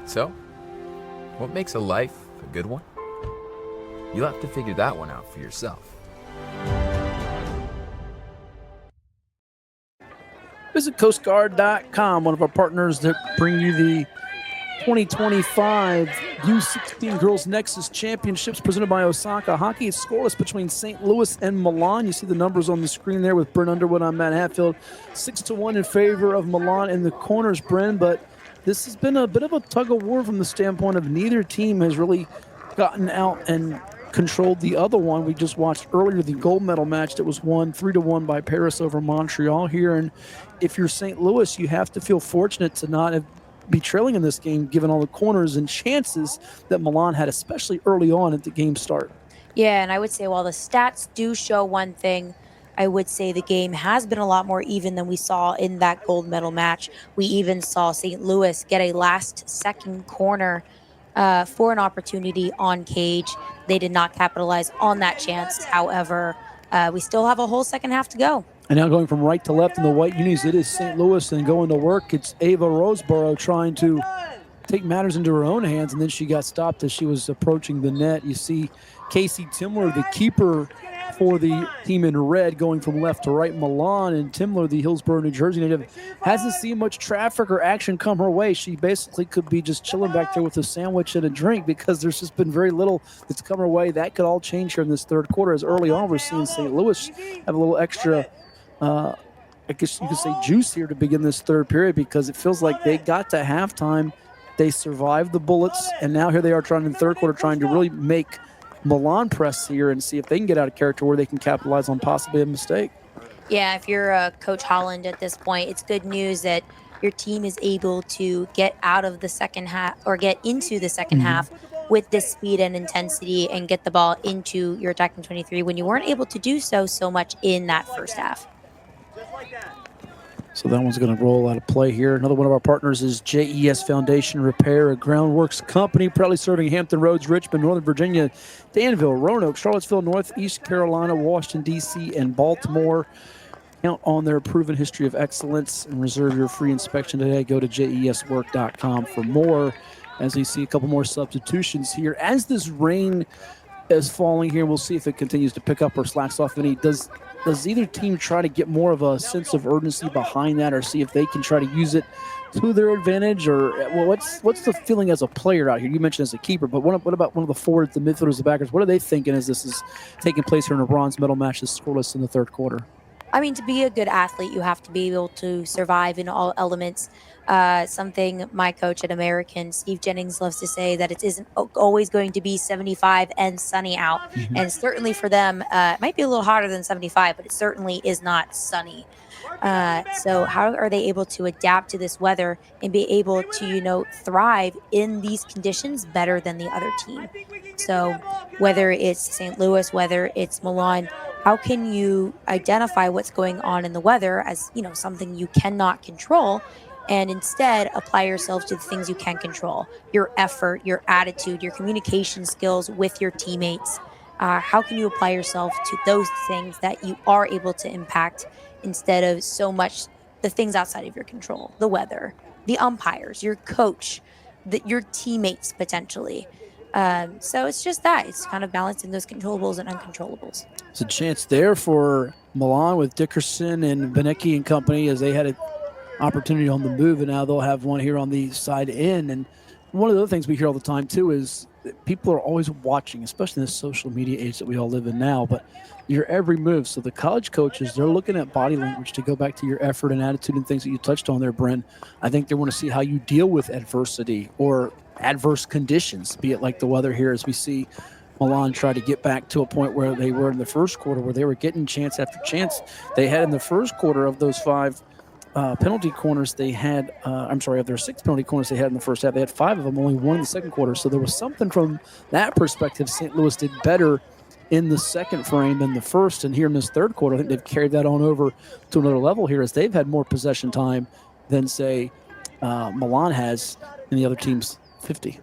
So, what makes a life a good one? You'll have to figure that one out for yourself. Visit coastguard.com, one of our partners that bring you the 2025 U-16 Girls Nexus Championships presented by Osaka Hockey. It's scoreless between St. Louis and Milan. You see the numbers on the screen there with Bryn Underwood on Matt Hatfield. 6-1 in favor of Milan in the corners, Bryn, but this has been a bit of a tug-of-war from the standpoint of neither team has really gotten out and controlled the other one. We just watched earlier the gold medal match that was won 3-1 by Paris over Montreal here, and if you're St. Louis, you have to feel fortunate to not be trailing in this game, given all the corners and chances that Milan had, especially early on at the game start. Yeah, and I would say while the stats do show one thing, I would say the game has been a lot more even than we saw in that gold medal match. We even saw St. Louis get a last-second corner for an opportunity on cage. They did not capitalize on that chance. However, we still have a whole second half to go. And now going from right to left in the white unis, it is St. Louis, and going to work, it's Ava Roseborough trying to take matters into her own hands, and then she got stopped as she was approaching the net. You see Casey Timler, the keeper for the team in red, going from left to right. Milan, and Timler, the Hillsborough, New Jersey native, hasn't seen much traffic or action come her way. She basically could be just chilling back there with a sandwich and a drink because there's just been very little that's come her way. That could all change here in this third quarter, as early on we're seeing St. Louis have a little extra I guess you could say juice here to begin this third period, because it feels like they got to halftime, they survived the bullets, and now here they are trying in the third quarter, trying to really make Milan press here and see if they can get out of character where they can capitalize on possibly a mistake. Yeah, if you're Coach Holland at this point, it's good news that your team is able to get out of the second half or get into the second Mhm. half with this speed and intensity and get the ball into your attacking 23 when you weren't able to do so much in that first half. So that one's going to roll out of play here. Another one of our partners is JES Foundation Repair, a groundworks company proudly serving Hampton Roads, Richmond, Northern Virginia, Danville, Roanoke, Charlottesville, Northeast Carolina, Washington, D.C., and Baltimore. Count on their proven history of excellence and reserve your free inspection today. Go to jeswork.com for more. As we see a couple more substitutions here. As this rain is falling here, we'll see if it continues to pick up or slacks off any. Does either team try to get more of a sense of urgency behind that, or see if they can try to use it to their advantage? Or well, what's the feeling as a player out here? You mentioned as a keeper, but what about one of the forwards, the midfielders, the backers? What are they thinking as this is taking place here in a bronze medal match that's scoreless in the third quarter? I mean, to be a good athlete, you have to be able to survive in all elements. Something my coach at American, Steve Jennings, loves to say that it isn't always going to be 75 and sunny out. Mhm. And certainly for them, it might be a little hotter than 75, but it certainly is not sunny. So how are they able to adapt to this weather and be able to, thrive in these conditions better than the other team? So whether it's St. Louis, whether it's Milan, how can you identify what's going on in the weather as, something you cannot control and instead apply yourself to the things you can control, your effort, your attitude, your communication skills with your teammates? How can you apply yourself to those things that you are able to impact instead of so much the things outside of your control, the weather, the umpires, your coach, your teammates potentially? So it's just that it's kind of balancing those controllables and uncontrollables. It's a chance there for Milan with Dickerson and Benecki and company, as they had an opportunity on the move, and now they'll have one here on the side in. And one of the other things we hear all the time too is that people are always watching, especially in this social media age that we all live in now, but your every move. So the college coaches, they're looking at body language to go back to your effort and attitude and things that you touched on there, Bryn. I think they want to see how you deal with adversity or adverse conditions, be it like the weather here, as we see Milan try to get back to a point where they were in the first quarter, where they were getting chance after chance. They had in the first quarter of those five penalty corners they had, of their 6 penalty corners they had in the first half, they had 5 of them, only 1 in the second quarter. So there was something from that perspective. St. Louis did better in the second frame than the first. And here in this third quarter, I think they've carried that on over to another level here, as they've had more possession time than, say, Milan has in the other team's 50.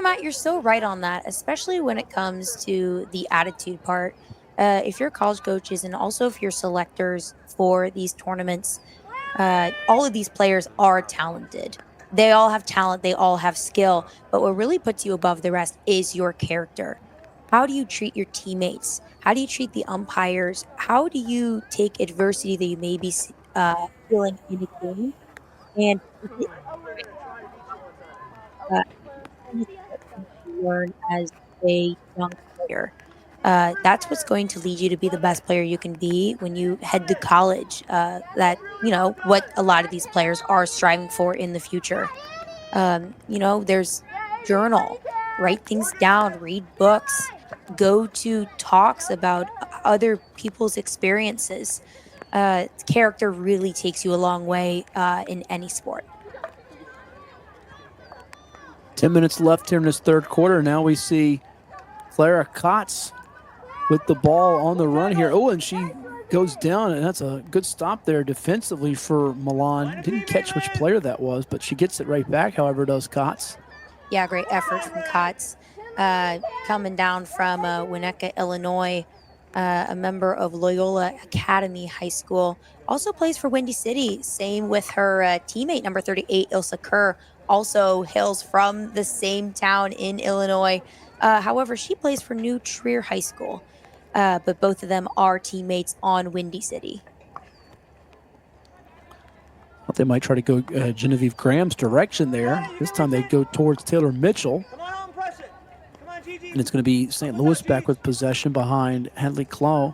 Matt, you're so right on that, especially when it comes to the attitude part. If you're college coaches and also if you're selectors for these tournaments, all of these players are talented. They all have talent, they all have skill, but what really puts you above the rest is your character. How do you treat your teammates? How do you treat the umpires? How do you take adversity that you may be feeling in a game and uh, learn as a young player? That's what's going to lead you to be the best player you can be when you head to college. What a lot of these players are striving for in the future. There's journal, write things down, read books, go to talks about other people's experiences. Character really takes you a long way in any sport. 10 minutes left here in this third quarter. Now we see Clara Kotz with the ball on the run here. Oh, and she goes down, and that's a good stop there defensively for Milan. Didn't catch which player that was, but she gets it right back, however, does Kotz. Yeah, great effort from Kotz. Coming down from Winnetka, Illinois, a member of Loyola Academy High School. Also plays for Windy City. Same with her teammate, number 38, Ilsa Kerr. Also hails from the same town in Illinois. However, she plays for New Trier High School. But both of them are teammates on Windy City. Thought they might try to go Genevieve Graham's direction there. This time they go towards Taylor Mitchell. And it's going to be St. Louis back with possession behind Hadley Clough.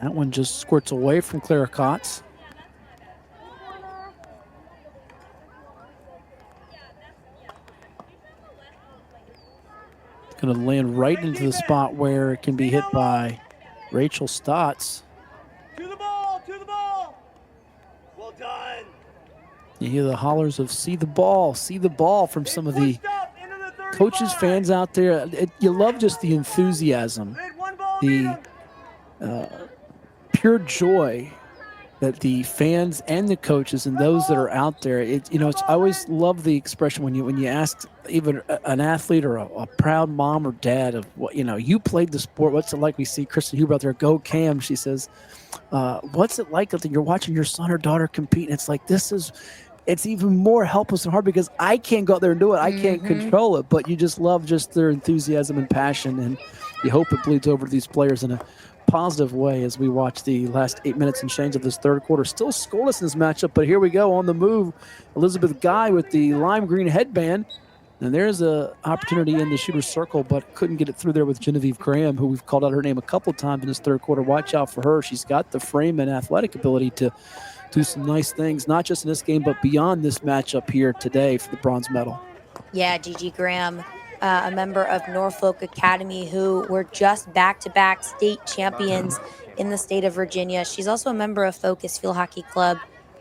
That one just squirts away from Clara Kotz. It's going to land right into the spot where it can be hit by Rachel Stotts. You hear the hollers of see the ball from some of the coaches, fans out there. You love just the enthusiasm, the pure joy that the fans and the coaches and those that are out there. I always love the expression when you ask even an athlete or a proud mom or dad of what, you played the sport. What's it like? We see Kristen Huber out there, go Cam. She says, what's it like that you're watching your son or daughter compete? And it's like, it's even more helpless and hard because I can't go out there and do it. I can't control it, but you just love just their enthusiasm and passion. And you hope it bleeds over to these players in a positive way as we watch the last 8 minutes and change of this third quarter. Still scoreless in this matchup, but here we go on the move. Elizabeth Guy with the lime green headband. And there's an opportunity in the shooter's circle, but couldn't get it through there with Genevieve Graham, who we've called out her name a couple of times in this third quarter. Watch out for her. She's got the frame and athletic ability to do some nice things, not just in this game, but beyond this matchup here today for the bronze medal. Yeah, Gigi Graham, a member of Norfolk Academy, who were just back-to-back state champions in the state of Virginia. She's also a member of Focus Field Hockey Club.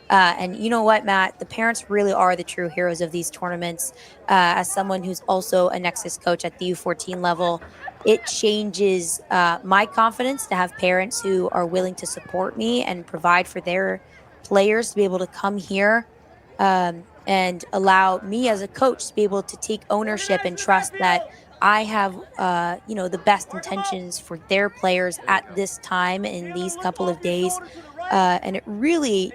And you know what, Matt? The parents really are the true heroes of these tournaments. As someone who's also a Nexus coach at the U-14 level, it changes my confidence to have parents who are willing to support me and provide for their players to be able to come here and allow me as a coach to be able to take ownership and trust that I have, the best intentions for their players at this time in these couple of days. And it really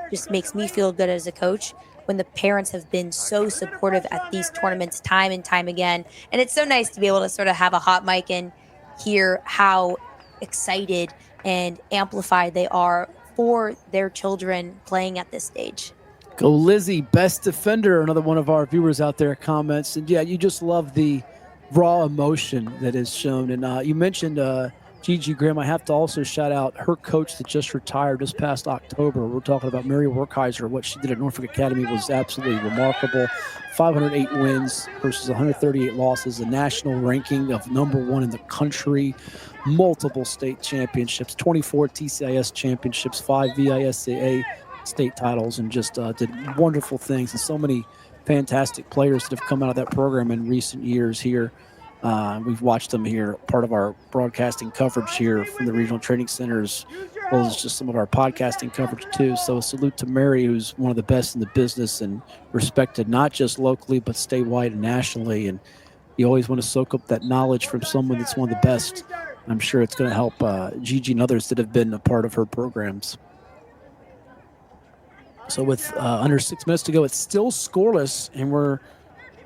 just makes me feel good as a coach when the parents have been so supportive at these tournaments time and time again. And it's so nice to be able to sort of have a hot mic and hear how excited and amplified they are for their children playing at this stage. Go Lizzie, best defender. Another one of our viewers out there comments. And yeah, you just love the raw emotion that is shown. And you mentioned Gigi Graham. I have to also shout out her coach that just retired this past October. We're talking about Mary Werkheiser. What she did at Norfolk Academy was absolutely remarkable. 508 wins versus 138 losses, a national ranking of #1 in the country, multiple state championships, 24 TCIS championships, 5 VISAA state titles, and just did wonderful things. And so many fantastic players that have come out of that program in recent years here. We've watched them here, part of our broadcasting coverage here from the regional training centers, as well as just some of our podcasting coverage too. So a salute to Mary, who's one of the best in the business and respected not just locally, but statewide and nationally. And you always want to soak up that knowledge from someone that's one of the best. I'm sure it's going to help Gigi and others that have been a part of her programs. So with under 6 minutes to go, it's still scoreless, and we're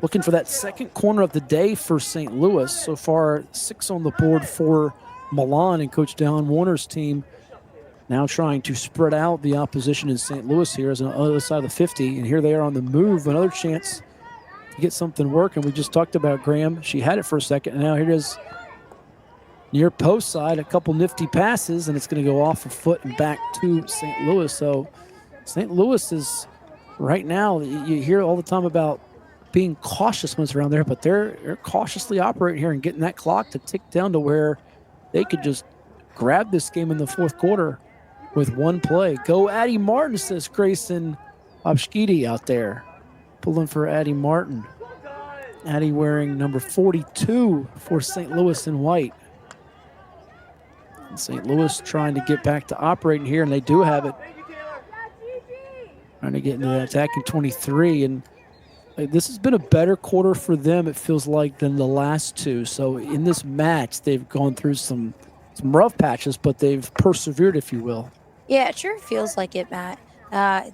looking for that second corner of the day for St. Louis. So far, 6 on the board for Milan and Coach Dallin Warner's team. Now trying to spread out the opposition in St. Louis here as on the other side of the 50. And here they are on the move. Another chance to get something working. We just talked about Graham. She had it for a second, and now here it is near post side. A couple nifty passes, and it's going to go off a foot and back to St. Louis. So St. Louis is right now, you hear all the time about being cautious when it's around there, but they're cautiously operating here and getting that clock to tick down to where they could just grab this game in the fourth quarter with one play. Go Addie Martin, says Grayson Obshkidi out there. Pulling for Addie Martin. Addie wearing number 42 for St. Louis in white. And St. Louis trying to get back to operating here, and they do have it. Trying to get into the attacking 23, and this has been a better quarter for them, it feels like, than the last two. So in this match, they've gone through some rough patches, but they've persevered, if you will. Yeah, it sure feels like it, Matt.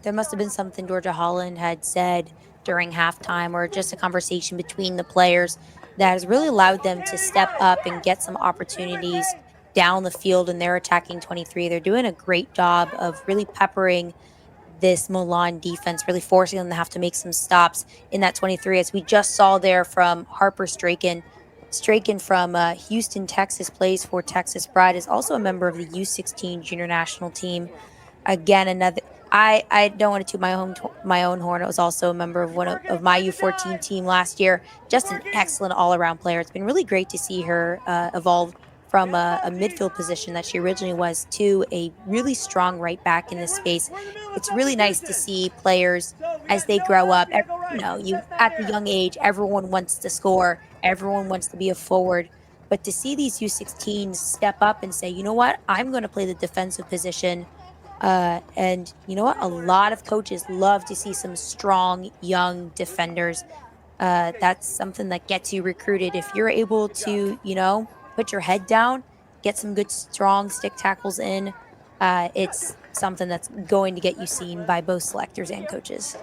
There must have been something Georgia Holland had said during halftime, or just a conversation between the players that has really allowed them to step up and get some opportunities down the field in their attacking 23. They're doing a great job of really peppering this Milan defense, really forcing them to have to make some stops in that 23, as we just saw there from Harper Straken. Straken from Houston, Texas, plays for Texas Pride, is also a member of the U-16 junior national team. Again, another, I don't want to toot my own horn. It was also a member of one of my U-14 team last year. Just an excellent all-around player. It's been really great to see her evolve from a midfield position that she originally was to a really strong right back in this space. It's really nice to see players as they grow up. You at the young age, everyone wants to score, everyone wants to be a forward. But to see these U16s step up and say, you know what, I'm going to play the defensive position. And you know what, a lot of coaches love to see some strong young defenders. That's something that gets you recruited. If you're able to, put your head down, get some good, strong stick tackles in, it's something that's going to get you seen by both selectors and coaches.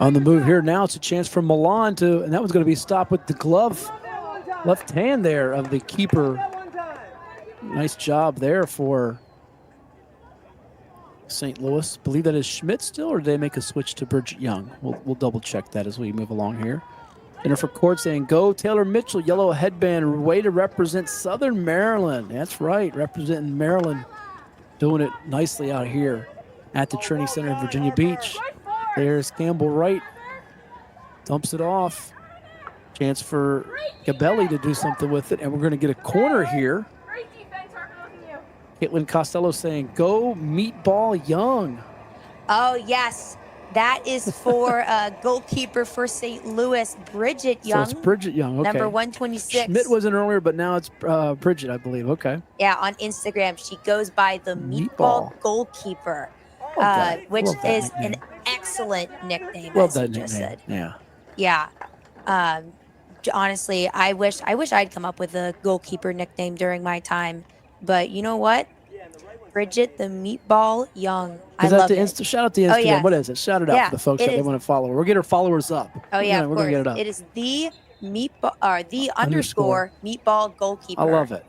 On the move here now, it's a chance for Milan and that was going to be stopped with the glove, left hand there of the keeper. Nice job there for St. Louis. Believe that is Schmidt still, or did they make a switch to Bridget Young? We'll double check that as we move along here. Center for court saying, go Taylor Mitchell, yellow headband, way to represent Southern Maryland. That's right, representing Maryland. Doing it nicely out here at the Training Center in Virginia Beach. There's Campbell Wright. Dumps it off. Chance for Gabelli to do something with it, and we're going to get a corner here. Caitlin Costello saying, go Meatball Young. Oh, yes. That is for goalkeeper for St. Louis, Bridget Young. So it's Bridget Young, okay. Number 126. Schmidt wasn't earlier, but now it's Bridget, I believe. Okay. Yeah, on Instagram, she goes by the Meatball Goalkeeper, which is an excellent nickname, as you just said. Yeah. Yeah. Honestly, I wish I'd come up with a goalkeeper nickname during my time. But you know what? Bridget the Meatball Young. I love it. Shout out to Instagram. Yeah. What is it? Shout it out for the folks that they want to follow her. We'll get her followers up. Oh, yeah, we're going to get it up. It is the Meatball, or the underscore Meatball Goalkeeper. I love it.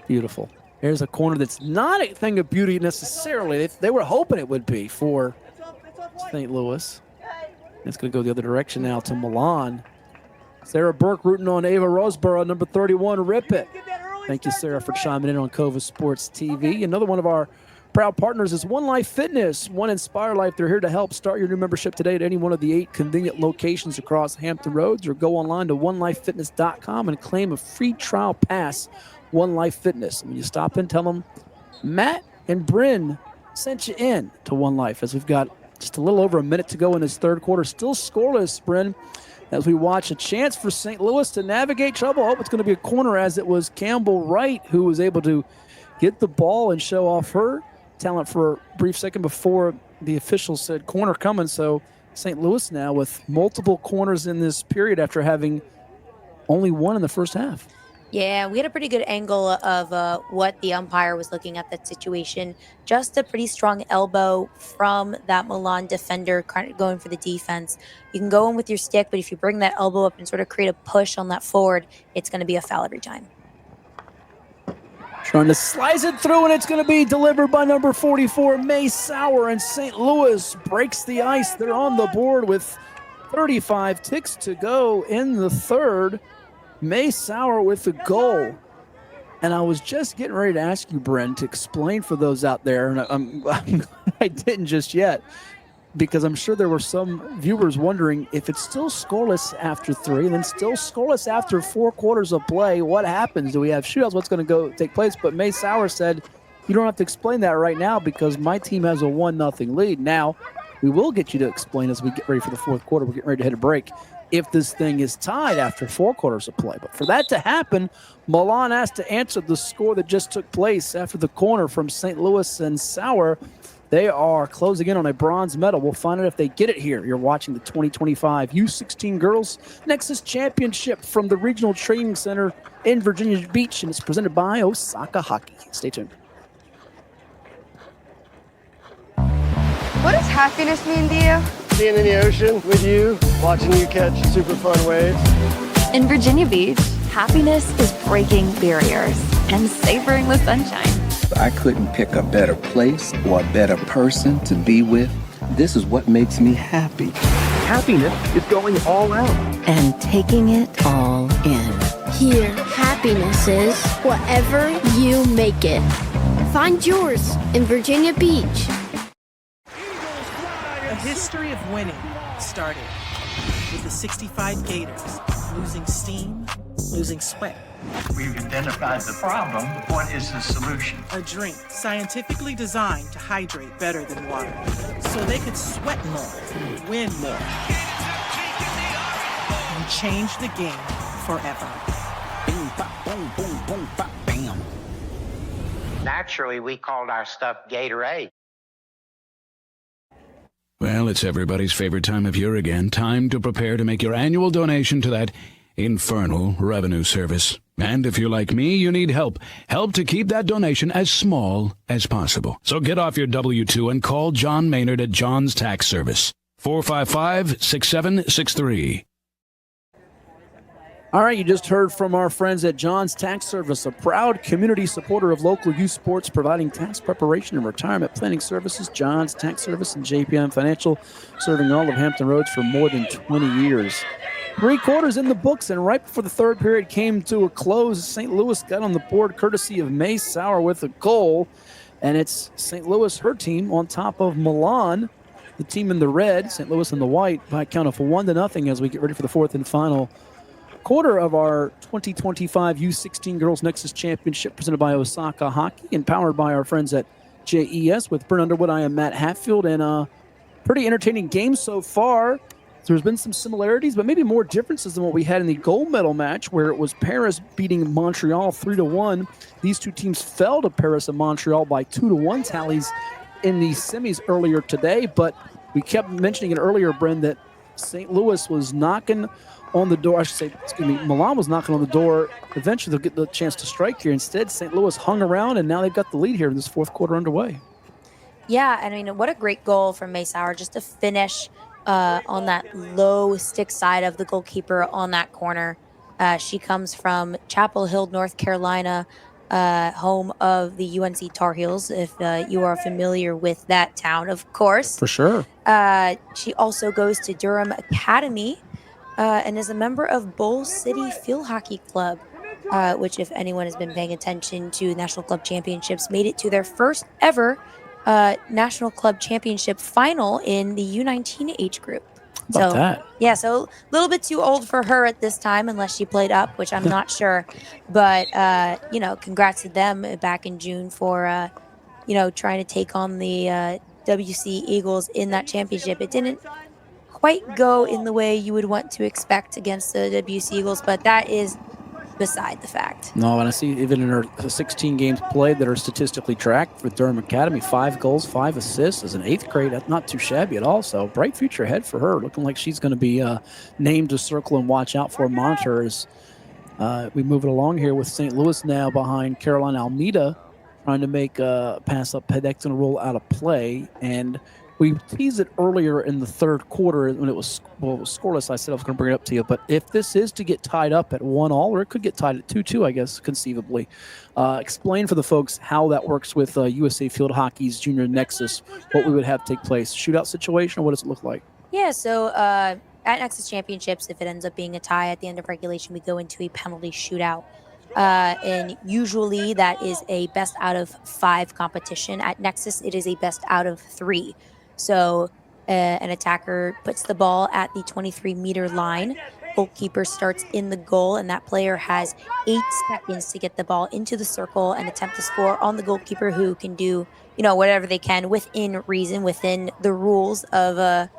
Beautiful. Here's a corner that's not a thing of beauty necessarily. They were hoping it would be for St. Louis. It's going to go the other direction now to Milan. Sarah Burke rooting on Ava Roseborough, number 31. Rip it. Thank you, Sarah, for chiming in on Cova Sports TV. Another one of our proud partners is One Life Fitness, One Inspire Life. They're here to help. Start your new membership today at any one of the 8 convenient locations across Hampton Roads, or go online to onelifefitness.com and claim a free trial pass. One Life Fitness. When you stop in, tell them Matt and Bryn sent you in to One Life, as we've got just a little over a minute to go in this third quarter. Still scoreless, Bryn, as we watch a chance for St. Louis to navigate trouble. I hope it's going to be a corner, as it was Campbell Wright who was able to get the ball and show off her talent for a brief second before the officials said corner coming. So St. Louis now with multiple corners in this period after having only one in the first half. Yeah, we had a pretty good angle of what the umpire was looking at that situation. Just a pretty strong elbow from that Milan defender kind of going for the defense. You can go in with your stick, but if you bring that elbow up and sort of create a push on that forward, it's going to be a foul every time. Trying to slice it through, and it's going to be delivered by number 44, May Sauer, and St. Louis breaks the ice. They're on the board with 35 ticks to go in the third. May Sauer with the goal. And I was just getting ready to ask you, Bryn, to explain for those out there, and I didn't just yet, because I'm sure there were some viewers wondering if it's still scoreless after 3 and then still scoreless after 4 quarters of play. What happens? Do we have shootouts? What's going to take place? But May Sauer said, you don't have to explain that right now because my team has a 1-0 lead. Now, we will get you to explain as we get ready for the fourth quarter. We're getting ready to hit a break if this thing is tied after 4 quarters of play. But for that to happen, Milan has to answer the score that just took place after the corner from St. Louis and Sauer. They are closing in on a bronze medal. We'll find out if they get it here. You're watching the 2025 U-16 Girls Nexus Championship from the Regional Training Center in Virginia Beach, and it's presented by Osaka Hockey. Stay tuned. What does happiness mean to you? Being in the ocean with you, watching you catch super fun waves. In Virginia Beach, happiness is breaking barriers and savoring the sunshine. I couldn't pick a better place or a better person to be with. This is what makes me happy. Happiness is going all out. And taking it all in. Here, happiness is whatever you make it. Find yours in Virginia Beach. A history of winning started with the 65 Gators losing steam, losing sweat, We've identified the problem. What is the solution? A drink scientifically designed to hydrate better than water, so they could sweat more, win more, and change the game forever. Boom, bop, boom, boom, boom, bop, bam. Naturally, we called our stuff Gatorade. Well, it's everybody's favorite time of year again. Time to prepare to make your annual donation to that infernal revenue service. And if you're like me, you need help. Help to keep that donation as small as possible. So get off your W-2 and call John Maynard at John's Tax Service. 455-6763. All right, you just heard from our friends at John's Tax Service, a proud community supporter of local youth sports, providing tax preparation and retirement planning services. John's Tax Service and JPM Financial, serving all of Hampton Roads for more than 20 years. 3 quarters in the books, and right before the third period came to a close, St. Louis got on the board courtesy of May Sauer with a goal, and it's St. Louis, her team, on top of Milan, the team in the red, St. Louis in the white, by a count of 1-0 as we get ready for the fourth and final quarter of our 2025 U-16 Girls Nexus Championship, presented by Osaka Hockey and powered by our friends at JES. With Brent Underwood, I am Matt Hatfield, and a pretty entertaining game so far. There's been some similarities, but maybe more differences than what we had in the gold medal match, where it was Paris beating Montreal 3-1. These two teams fell to Paris and Montreal by 2-1 tallies in the semis earlier today, but we kept mentioning it earlier, Brent, that St. Louis was knocking on the door. I should say, Milan was knocking on the door. Eventually they'll get the chance to strike here. Instead, St. Louis hung around, and now they've got the lead here in this fourth quarter underway. Yeah, I mean, what a great goal from May Sauer, just to finish on that low stick side of the goalkeeper on that corner. She comes from Chapel Hill, North Carolina, home of the UNC Tar Heels, if you are familiar with that town, of course. For sure. She also goes to Durham Academy, and is a member of Bowl City Field Hockey Club, which, if anyone has been paying attention to National Club Championships, made it to their first ever National Club Championship final in the U19 age group. About that. Yeah, so a little bit too old for her at this time, unless she played up, which I'm not sure. But, congrats to them back in June for, trying to take on the WC Eagles in that championship. It didn't quite go in the way you would want to expect against the WC Eagles, but that is beside the fact. No, and I see even in her 16 games played that are statistically tracked for Durham Academy, 5 goals, 5 assists as an 8th grade. That's not too shabby at all. So bright future ahead for her. Looking like she's going to be named to circle and watch out for, monitor as we move it along here with St. Louis now behind Caroline Almeida, trying to make a pass up. Pedek's going to roll out of play, and we teased it earlier in the third quarter when it was scoreless. I said I was going to bring it up to you. But if this is to get tied up at 1-1, or it could get tied at 2-2, I guess, conceivably, explain for the folks how that works with USA Field Hockey's Junior Nexus, what we would have take place. Shootout situation, or what does it look like? Yeah, so at Nexus Championships, if it ends up being a tie at the end of regulation, we go into a penalty shootout. And usually that is a best out of 5 competition. At Nexus, it is a best out of 3. So an attacker puts the ball at the 23-meter line. Goalkeeper starts in the goal, and that player has 8 seconds to get the ball into the circle and attempt to score on the goalkeeper, who can do, whatever they can within reason, within the rules of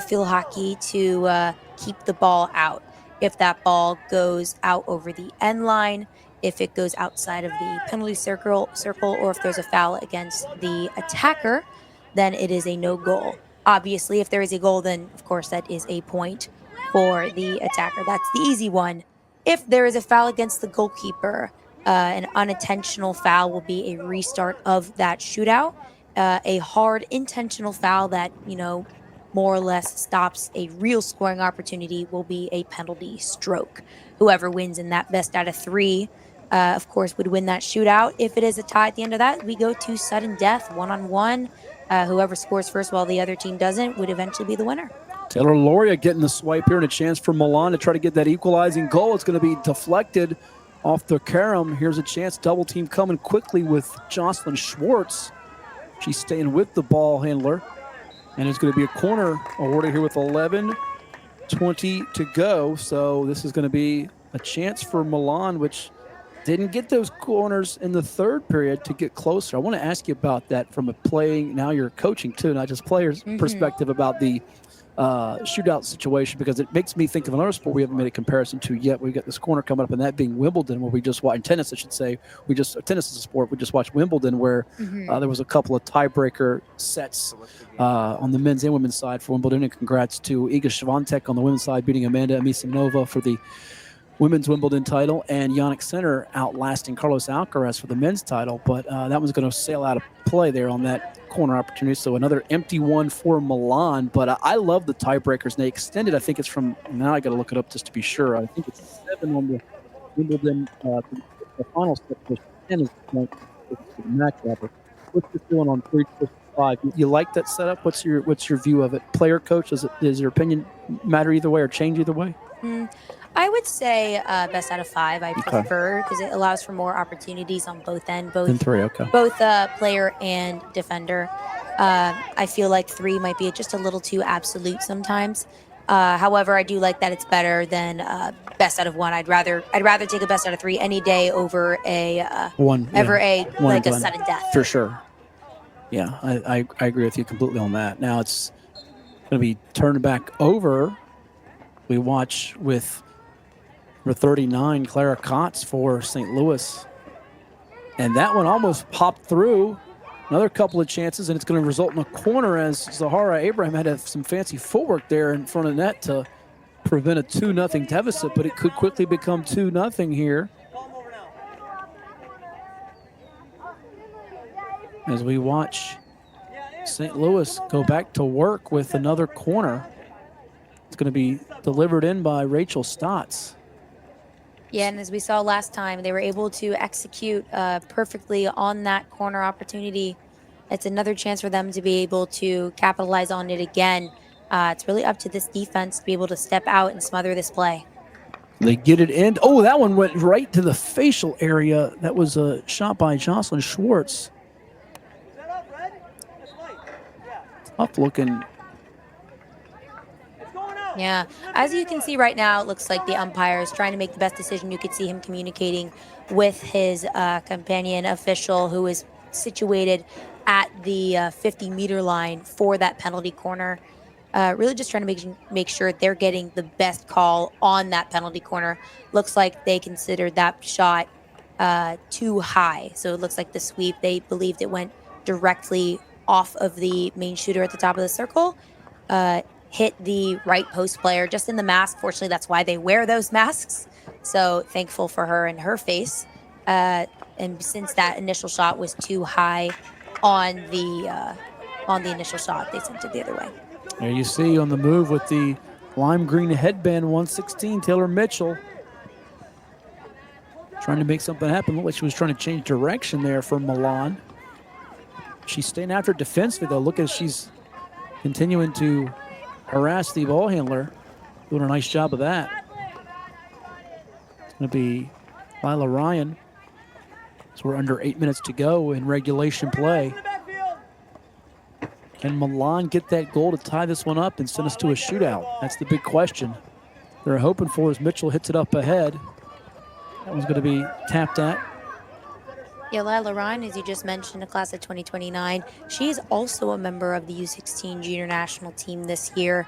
field hockey, to keep the ball out. If that ball goes out over the end line, if it goes outside of the penalty circle, or if there's a foul against the attacker, then it is a no goal. Obviously, if there is a goal, then of course that is a point for the attacker. That's the easy one. If there is a foul against the goalkeeper, an unintentional foul will be a restart of that shootout. A hard intentional foul that, more or less stops a real scoring opportunity will be a penalty stroke. Whoever wins in that best out of 3, of course, would win that shootout. If it is a tie at the end of that, we go to sudden death, 1-on-1. Whoever scores first while the other team doesn't would eventually be the winner. Taylor Loria getting the swipe here, and a chance for Milan to try to get that equalizing goal. It's going to be deflected off the carom. Here's a chance. Double team coming quickly with Jocelyn Schwartz. She's staying with the ball handler. And it's going to be a corner awarded here with 11:20 to go. So this is going to be a chance for Milan, which Didn't get those corners in the third period to get closer. I want to ask you about that from a playing, now you're coaching too, not just players' perspective about the shootout situation, because it makes me think of another sport we haven't made a comparison to yet. We've got this corner coming up, and that being Wimbledon, where we just watched, tennis, I should say. Tennis is a sport. We just watched Wimbledon, where there was a couple of tiebreaker sets on the men's and women's side for Wimbledon. And congrats to Iga Swiatek on the women's side, beating Amanda Anisimova for the women's Wimbledon title, and Yannick Sinner outlasting Carlos Alcaraz for the men's title. But that one's going to sail out of play there on that corner opportunity. So another empty one for Milan. But I love the tiebreakers. And they extended, I think it's from, now I got to look it up just to be sure. I think it's 7 on the Wimbledon the final set. 10 is the point for the match. What's your feeling on 3-5? You like that setup? What's your view of it? Player, coach, does your opinion matter either way or change either way? I would say best out of 5. I prefer, because it allows for more opportunities on both ends, both player and defender. I feel like 3 might be just a little too absolute sometimes. However, I do like that it's better than best out of 1. I'd rather take a best out of 3 any day over a sudden death. For sure. Yeah, I agree with you completely on that. Now it's going to be turned back over. We watch with number 39, Clara Kotz for St. Louis. And that one almost popped through. Another couple of chances, and it's going to result in a corner, as Zahara Abraham had to have some fancy footwork there in front of net to prevent a 2-0 deficit, but it could quickly become 2-0 here. As we watch St. Louis go back to work with another corner. It's going to be delivered in by Rachel Stotts. Yeah, and as we saw last time, they were able to execute perfectly on that corner opportunity. It's another chance for them to be able to capitalize on it again. It's really up to this defense to be able to step out and smother this play. They get it in. Oh, that one went right to the facial area. That was a shot by Jocelyn Schwartz. Tough looking. Yeah, as you can see right now, it looks like the umpire is trying to make the best decision. You could see him communicating with his companion official, who is situated at the 50-meter line for that penalty corner. Really just trying to make sure they're getting the best call on that penalty corner. Looks like they considered that shot too high. So it looks like the sweep, they believed it went directly off of the main shooter at the top of the circle. Hit the right post player just in the mask. Fortunately, that's why they wear those masks. So thankful for her and her face. And since that initial shot was too high on the initial shot, they sent it the other way. There you see on the move with the lime green headband, 116, Taylor Mitchell. Trying to make something happen. Looked like she was trying to change direction there for Milan. She's staying after defensively, though. Look as she's continuing to harass the ball handler. Doing a nice job of that. It's going to be Lila Ryan. So we're under 8 minutes to go in regulation play. Can Milan get that goal to tie this one up and send us to a shootout? That's the big question. They're hoping for as Mitchell hits it up ahead. That one's going to be tapped at. Yeah, Lila Ryan, as you just mentioned, a class of 2029. She is also a member of the U-16 junior national team this year.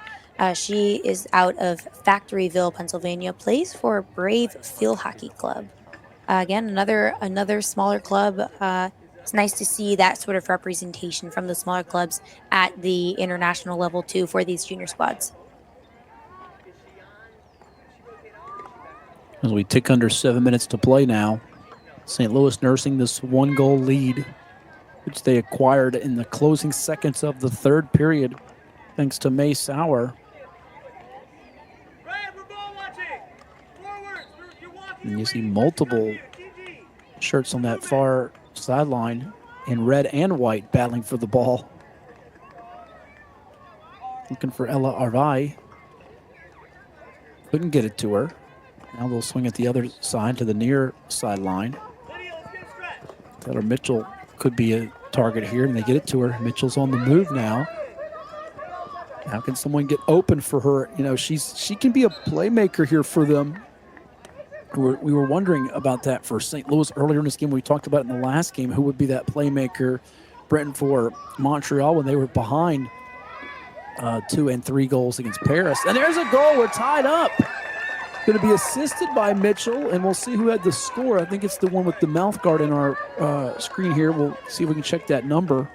She is out of Factoryville, Pennsylvania, plays for Brave Field Hockey Club. Again, another smaller club. It's nice to see that sort of representation from the smaller clubs at the international level, too, for these junior squads. As we tick under 7 minutes to play now. St. Louis nursing this 1-goal lead, which they acquired in the closing seconds of the third period, thanks to May Sauer. And you see multiple shirts on that far sideline in red and white battling for the ball. Looking for Ella Arvai. Couldn't get it to her. Now they'll swing at the other side to the near sideline. Taylor Mitchell could be a target here, and they get it to her. Mitchell's on the move now. How can someone get open for her? You know, she can be a playmaker here for them. We were wondering about that for St. Louis earlier in this game. We talked about it in the last game. Who would be that playmaker, Brenton, for Montreal when they were behind 2 and 3 goals against Paris. And there's a goal. We're tied up. Going to be assisted by Mitchell, and we'll see who had the score. I think it's the one with the mouth guard in our screen here. We'll see if we can check that number.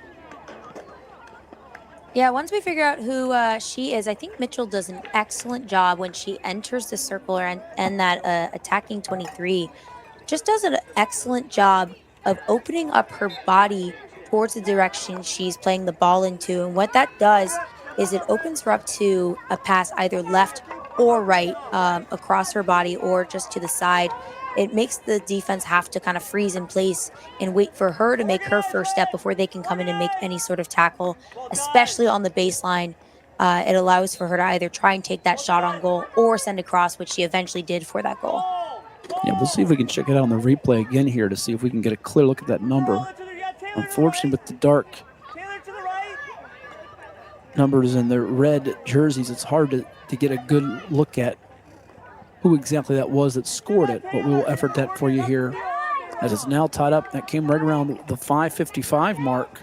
Yeah, once we figure out who she is, I think Mitchell does an excellent job when she enters the circle and that attacking 23. Just does an excellent job of opening up her body towards the direction she's playing the ball into. And what that does is it opens her up to a pass either left or right across her body or just to the side. It makes the defense have to kind of freeze in place and wait for her to make her first step before they can come in and make any sort of tackle, especially on the baseline. It allows for her to either try and take that shot on goal or send across, which she eventually did for that goal. Yeah, we'll see if we can check it out on the replay again here to see if we can get a clear look at that number. Unfortunately, with the dark numbers and the red jerseys, it's hard to get a good look at who exactly that was that scored it, but we will effort that for you here as it's now tied up. That came right around the 5:55 mark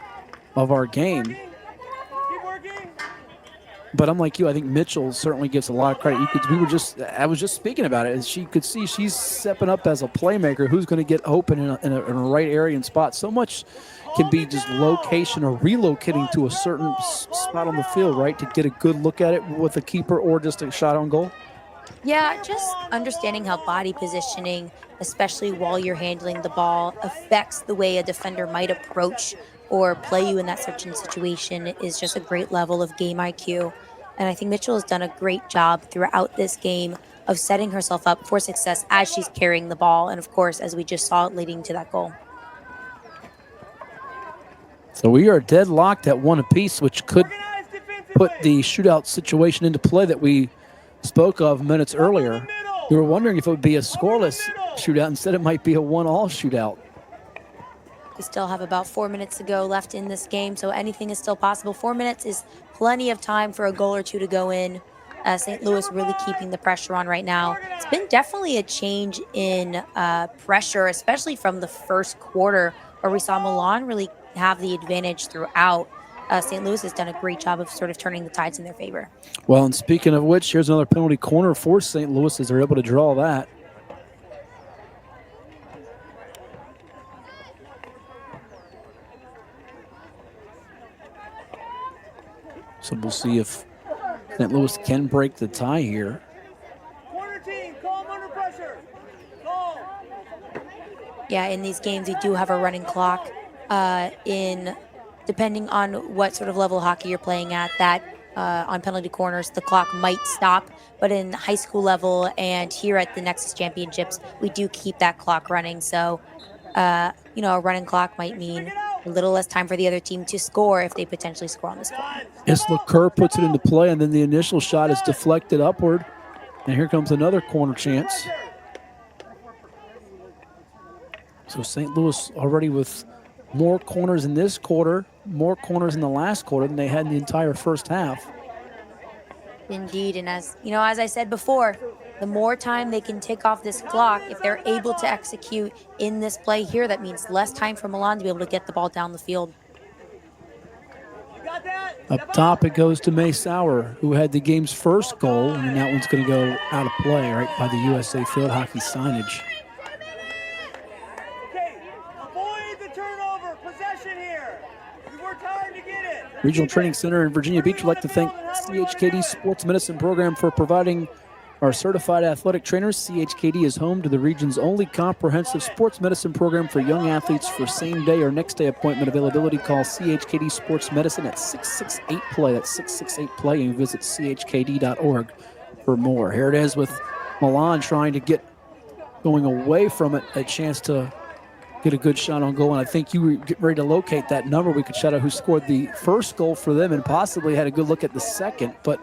of our game. But unlike you, I think Mitchell certainly gets a lot of credit. I was just speaking about it. As you could see, she's stepping up as a playmaker. Who's going to get open in a right area and spot? So much can be just location or relocating to a certain spot on the field, right, to get a good look at it with a keeper or just a shot on goal. Yeah, just understanding how body positioning, especially while you're handling the ball, affects the way a defender might approach or play you in that certain situation is just a great level of game IQ. And I think Mitchell has done a great job throughout this game of setting herself up for success as she's carrying the ball. And of course, as we just saw, leading to that goal. So we are deadlocked at 1 apiece, which could put the shootout situation into play that we spoke of minutes earlier. We were wondering if it would be a scoreless shootout. Instead, it might be a 1-1 shootout. We still have about 4 minutes to go left in this game, so anything is still possible. 4 minutes is plenty of time for a goal or two to go in. St. Louis really keeping the pressure on right now. It's been definitely a change in pressure, especially from the first quarter, where we saw Milan really have the advantage throughout. St. Louis has done a great job of sort of turning the tides in their favor. Well, and speaking of which, here's another penalty corner for St. Louis as they're able to draw that. So we'll see if St. Louis can break the tie here. Corner team, calm under pressure. Calm. Yeah, in these games, we do have a running clock depending on what sort of level of hockey you're playing at, that on penalty corners, the clock might stop. But in high school level and here at the Nexus Championships, we do keep that clock running. So, a running clock might mean a little less time for the other team to score if they potentially score on the score. Yes, Kerr puts it into play, and then the initial shot is deflected upward. And here comes another corner chance. So St. Louis already with more corners in this quarter, more corners in the last quarter than they had in the entire first half. Indeed, and as I said before, the more time they can take off this clock, if they're able to execute in this play here, that means less time for Milan to be able to get the ball down the field. Up top, it goes to May Sauer, who had the game's first goal, and that one's going to go out of play right by the USA Field Hockey signage. Regional Training Center in Virginia Beach would like to thank CHKD Sports Medicine Program for providing our certified athletic trainers. CHKD is home to the region's only comprehensive sports medicine program for young athletes. For same-day or next-day appointment availability, call CHKD Sports Medicine at 668-PLAY. That's 668-PLAY, and visit chkd.org for more. Here it is with Milan trying to get going away from it, a chance to get a good shot on goal, and I think you were getting ready to locate that number. We could shout out who scored the first goal for them and possibly had a good look at the second, but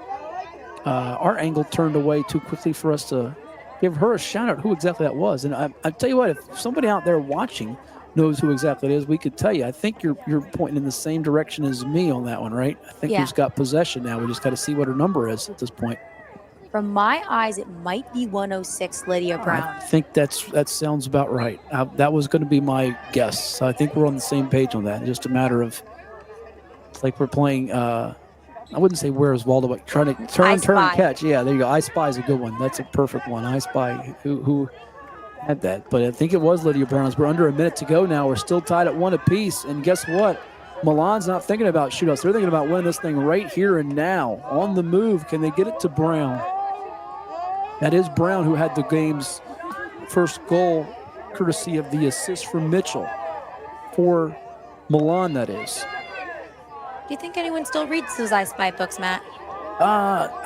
our angle turned away too quickly for us to give her a shout out who exactly that was. And I tell you what, if somebody out there watching knows who exactly it is, we could tell you. I think you're pointing in the same direction as me on that one, right? I think Who's got possession now. We just got to see what her number is at this point. From my eyes, it might be 106 Lydia Brown. I think that sounds about right. That was going to be my guess. So I think we're on the same page on that. Just a matter of, it's like we're playing, I wouldn't say Where's Waldo, but trying to turn, catch. Yeah, there you go. I Spy is a good one. That's a perfect one. I Spy, who had that. But I think it was Lydia Brown. We're under a minute to go now. We're still tied at 1 apiece. And guess what? Milan's not thinking about shootouts. They're thinking about winning this thing right here and now. On the move. Can they get it to Brown? That is Brown who had the game's first goal, courtesy of the assist from Mitchell. For Milan, that is. Do you think anyone still reads those I Spy books, Matt?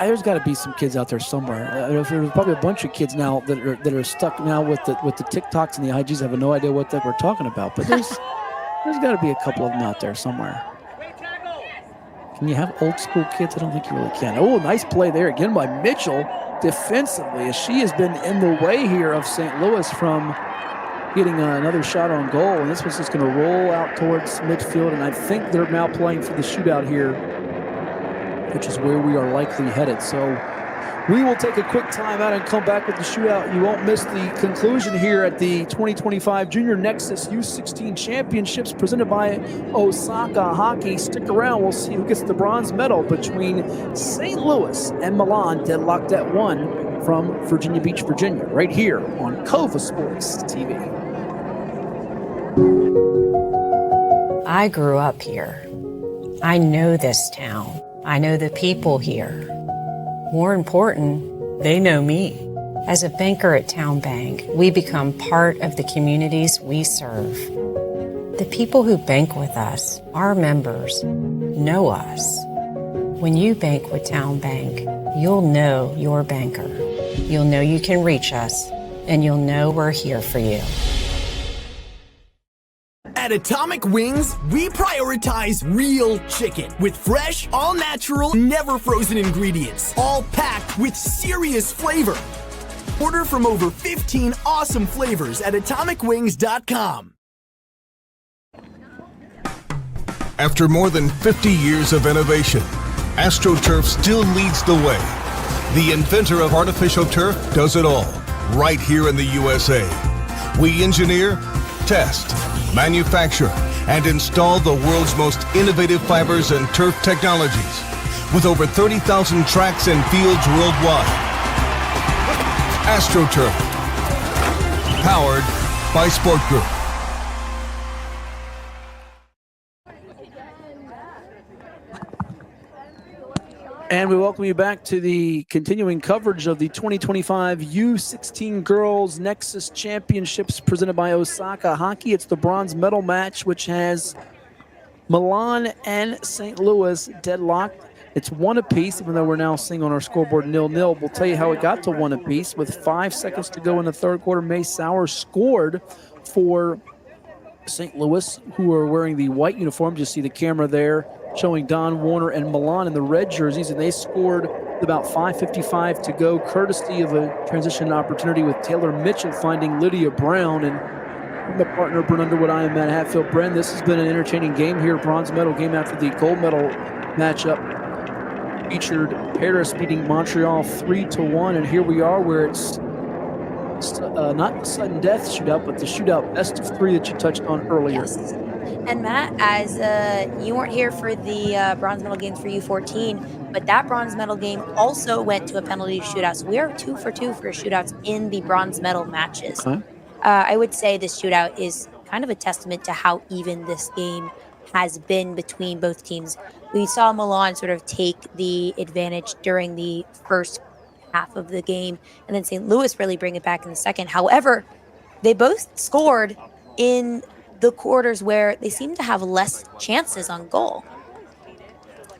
There's got to be some kids out there somewhere. There's probably a bunch of kids now that are stuck now with the TikToks and the IGs. Have no idea what that we're talking about. But there's got to be a couple of them out there somewhere. Can you have old school kids? I don't think you really can. Oh, nice play there again by Mitchell defensively, as she has been in the way here of St. Louis from getting another shot on goal. And this was just going to roll out towards midfield. And I think they're now playing for the shootout here, which is where we are likely headed. So we will take a quick timeout and come back with the shootout. You won't miss the conclusion here at the 2025 Junior Nexus U-16 Championships presented by Osaka Hockey. Stick around. We'll see who gets the bronze medal between St. Louis and Milan, deadlocked at 1 from Virginia Beach, Virginia, right here on Cova Sports TV. I grew up here. I know this town. I know the people here. More important, they know me. As a banker at Town Bank, we become part of the communities we serve. The people who bank with us, our members, know us. When you bank with Town Bank, you'll know your banker. You'll know you can reach us, and you'll know we're here for you. At Atomic Wings, we prioritize real chicken with fresh, all-natural, never-frozen ingredients, all packed with serious flavor. Order from over 15 awesome flavors at atomicwings.com. After more than 50 years of innovation, AstroTurf still leads the way. The inventor of artificial turf does it all, right here in the USA. We engineer, test, manufacture, and install the world's most innovative fibers and turf technologies, with over 30,000 tracks and fields worldwide. AstroTurf, powered by Sport Group. And we welcome you back to the continuing coverage of the 2025 U-16 Girls Nexus Championships presented by Osaka Hockey. It's the bronze medal match, which has Milan and St. Louis deadlocked. It's 1 apiece, even though we're now seeing on our scoreboard 0-0. We'll tell you how it got to 1 apiece. With 5 seconds to go in the third quarter, May Sauer scored for St. Louis, who are wearing the white uniforms. You see the camera there showing Don Warner and Milan in the red jerseys, and they scored with about 5:55 to go, courtesy of a transition opportunity with Taylor Mitchell finding Lydia Brown. And my partner, Brent Underwood, I am Matt Hatfield. Brent, this has been an entertaining game here. Bronze medal game after the gold medal matchup featured Paris beating Montreal 3-1, and here we are where it's not sudden death shootout, but the shootout best of 3 that you touched on earlier. Yes. And Matt, as you weren't here for the bronze medal games for U14, but that bronze medal game also went to a penalty shootout. So we are 2 for 2 for shootouts in the bronze medal matches. Okay. I would say this shootout is kind of a testament to how even this game has been between both teams. We saw Milan sort of take the advantage during the first half of the game, and then St. Louis really bring it back in the second. However, they both scored in the quarters where they seem to have less chances on goal.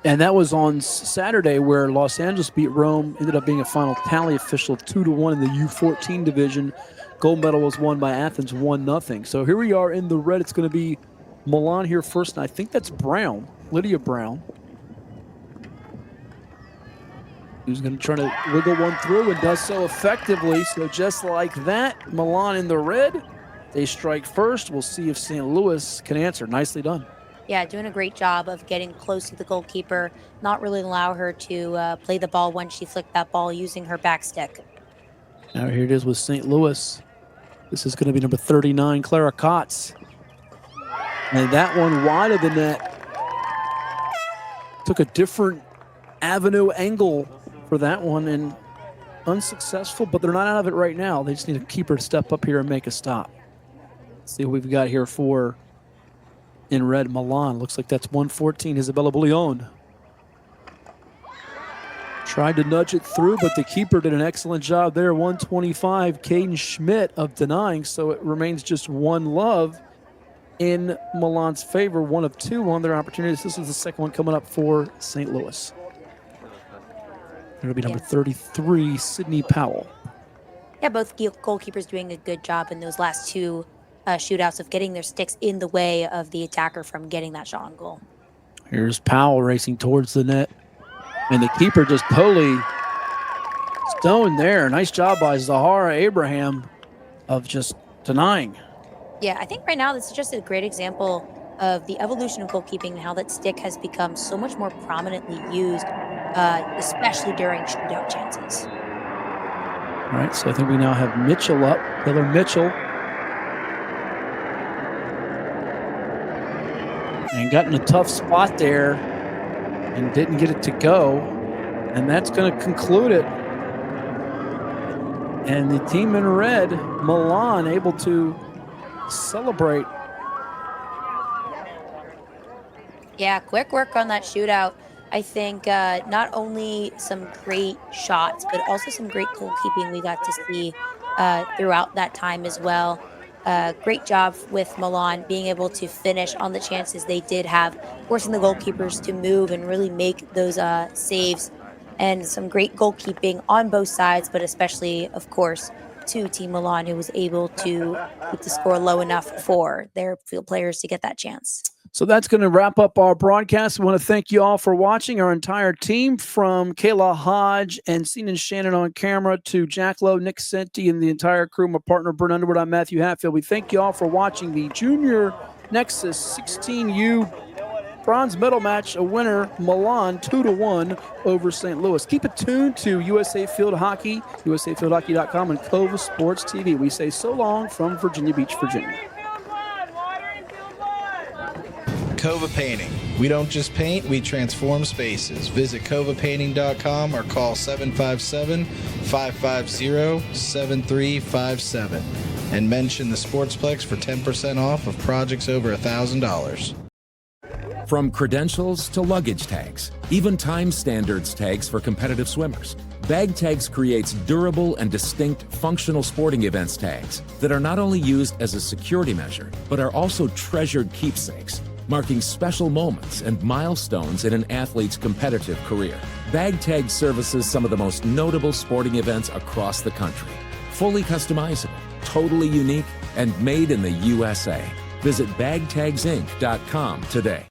And that was on Saturday, where Los Angeles beat Rome, ended up being a final tally official 2-1 in the U14 division. Gold medal was won by Athens 1-0. So here we are in the red. It's going to be Milan here first, and I think that's Brown, Lydia Brown, who's going to try to wiggle one through and does so effectively. So just like that, Milan in the red. They strike first. We'll see if St. Louis can answer. Nicely done. Yeah, doing a great job of getting close to the goalkeeper, not really allow her to play the ball when she flicked that ball using her back stick. Now here it is with St. Louis. This is going to be number 39, Clara Kotz. And that one wide of the net. Took a different avenue angle for that one and unsuccessful, but they're not out of it right now. They just need a keeper to step up here and make a stop. Let's see what we've got here for in red, Milan. Looks like that's 114, Isabella Bouillon. Tried to nudge it through, but the keeper did an excellent job there. 125, Caden Schmidt of denying, so it remains just one love in Milan's favor. One of two on their opportunities. This is the second one coming up for St. Louis. It'll be number 33, Sydney Powell. Yeah, both goalkeepers doing a good job in those last two shootouts of getting their sticks in the way of the attacker from getting that shot on goal. Here's Powell racing towards the net. And the keeper just totally stoned there. Nice job by Zahara Abraham of just denying. Yeah, I think right now this is just a great example of the evolution of goalkeeping and how that stick has become so much more prominently used, especially during shootout chances. All right, so I think we now have Mitchell up, Taylor Mitchell. And got in a tough spot there and didn't get it to go. And that's going to conclude it. And the team in red, Milan, able to celebrate. Yeah, quick work on that shootout. I think not only some great shots, but also some great goalkeeping we got to see throughout that time as well. Great job with Milan being able to finish on the chances they did have, forcing the goalkeepers to move and really make those saves. And some great goalkeeping on both sides, but especially, of course, to Team Milan, who was able to keep the score low enough for their field players to get that chance. So that's going to wrap up our broadcast. We want to thank you all for watching. Our entire team, from Kayla Hodge and Cenan Shannon on camera to Jack Lowe, Nick Senti, and the entire crew, my partner Brent Underwood, I'm Matthew Hatfield. We thank you all for watching the Junior Nexus 16U bronze medal match. A winner, Milan, 2-1 over St. Louis. Keep it tuned to USA Field Hockey, usafieldhockey.com, and Cova Sports TV. We say so long from Virginia Beach, Virginia. Cova Painting. We don't just paint, we transform spaces. Visit covapainting.com or call 757-550-7357 and mention the Sportsplex for 10% off of projects over $1,000. From credentials to luggage tags, even time standards tags for competitive swimmers, Bag Tags creates durable and distinct functional sporting events tags that are not only used as a security measure, but are also treasured keepsakes, marking special moments and milestones in an athlete's competitive career. Bag Tag services some of the most notable sporting events across the country. Fully customizable, totally unique, and made in the USA. Visit bagtagsinc.com today.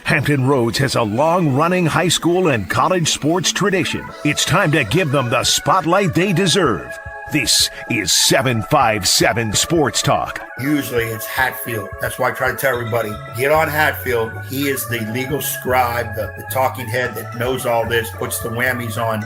Hampton Roads has a long-running high school and college sports tradition. It's time to give them the spotlight they deserve. This is 757 Sports Talk. Usually it's Hatfield. That's why I try to tell everybody, get on Hatfield. He is the legal scribe, the talking head that knows all this, puts the whammies on.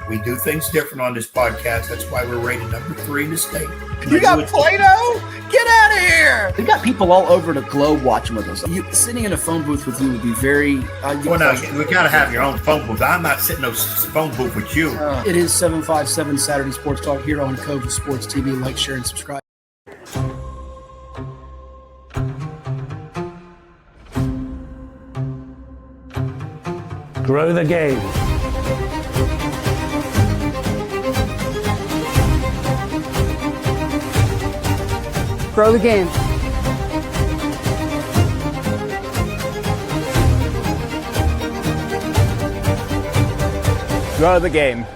We do things different on this podcast. That's why we're rated number 3 in the state. You got Play-Doh? Get out of here! We've got people all over the globe watching with us. Sitting in a phone booth with you would be very... well, no, we got to have your own phone booth. I'm not sitting in no phone booth with you. It is 757 Saturday Sports Talk here on Cova Sports TV. Like, share, and subscribe. Grow the game. Grow the game. Grow the game.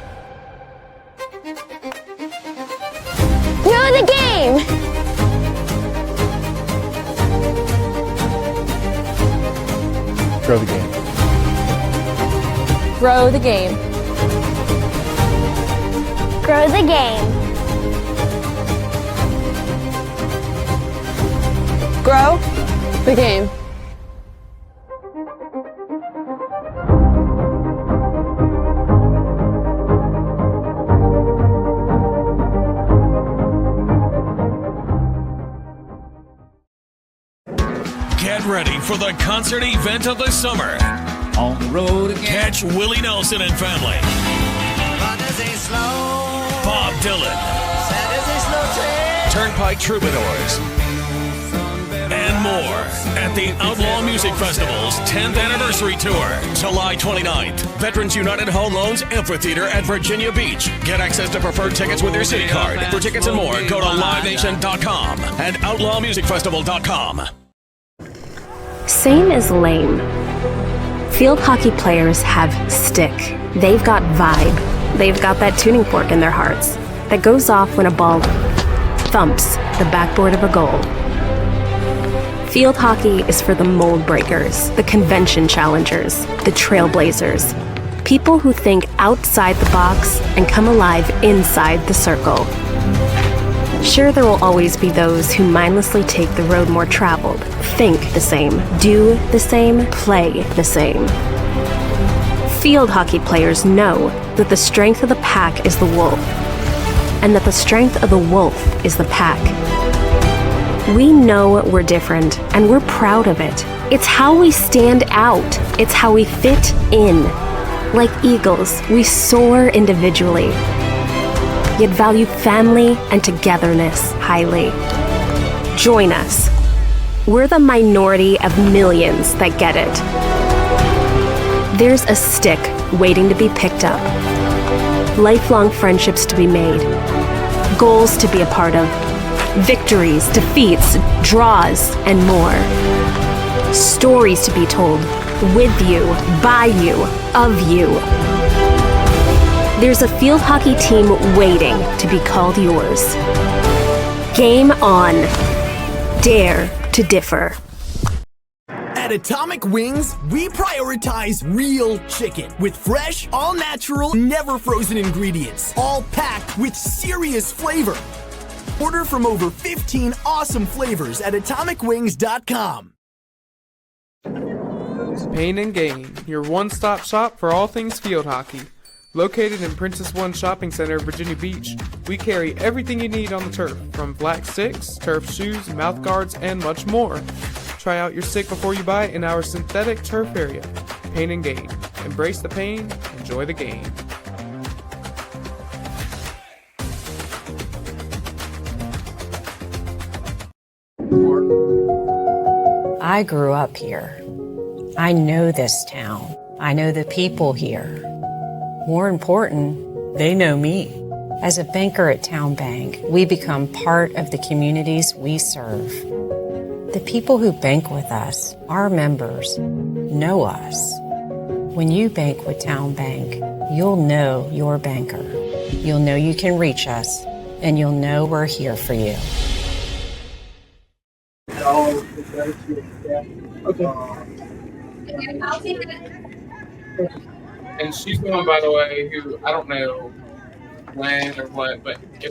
Grow the game. Grow the game. Grow the game. Grow the game. Grow The game. Get ready for the concert event of the summer. On the road again. Catch Willie Nelson and family. Bob Dylan. Turnpike Troubadours. And more at the Outlaw Music Festival's 10th anniversary tour, July 29th. Veterans United Home Loans Amphitheater at Virginia Beach. Get access to preferred tickets with your city card. For tickets and more, go to livenation.com and outlawmusicfestival.com. Same is lame. Field hockey players have stick. They've got vibe. They've got that tuning fork in their hearts that goes off when a ball thumps the backboard of a goal. Field hockey is for the mold breakers, the convention challengers, the trailblazers, people who think outside the box and come alive inside the circle. Sure, there will always be those who mindlessly take the road more traveled, think the same, do the same, play the same. Field hockey players know that the strength of the pack is the wolf, and that the strength of the wolf is the pack. We know we're different, and we're proud of it. It's how we stand out. It's how we fit in. Like eagles, we soar individually, yet value family and togetherness highly. Join us. We're the minority of millions that get it. There's a stick waiting to be picked up, lifelong friendships to be made, goals to be a part of, victories, defeats, draws, and more. Stories to be told, with you, by you, of you. There's a field hockey team waiting to be called yours. Game on. Dare to differ. At Atomic Wings, we prioritize real chicken with fresh, all-natural, never-frozen ingredients, all packed with serious flavor. Order from over 15 awesome flavors at atomicwings.com. Pain and Gain, your one-stop shop for all things field hockey. Located in Princess One Shopping Center, Virginia Beach, we carry everything you need on the turf, from black sticks, turf shoes, mouth guards, and much more. Try out your stick before you buy it in our synthetic turf area. Pain and Gain. Embrace the pain, enjoy the game. I grew up here. I know this town. I know the people here. More important, they know me. As a banker at Town Bank, we become part of the communities we serve. The people who bank with us, our members, know us. When you bank with Town Bank, you'll know your banker. You'll know you can reach us, and you'll know we're here for you. Okay. And she's the one, by the way, who I don't know when or what, but if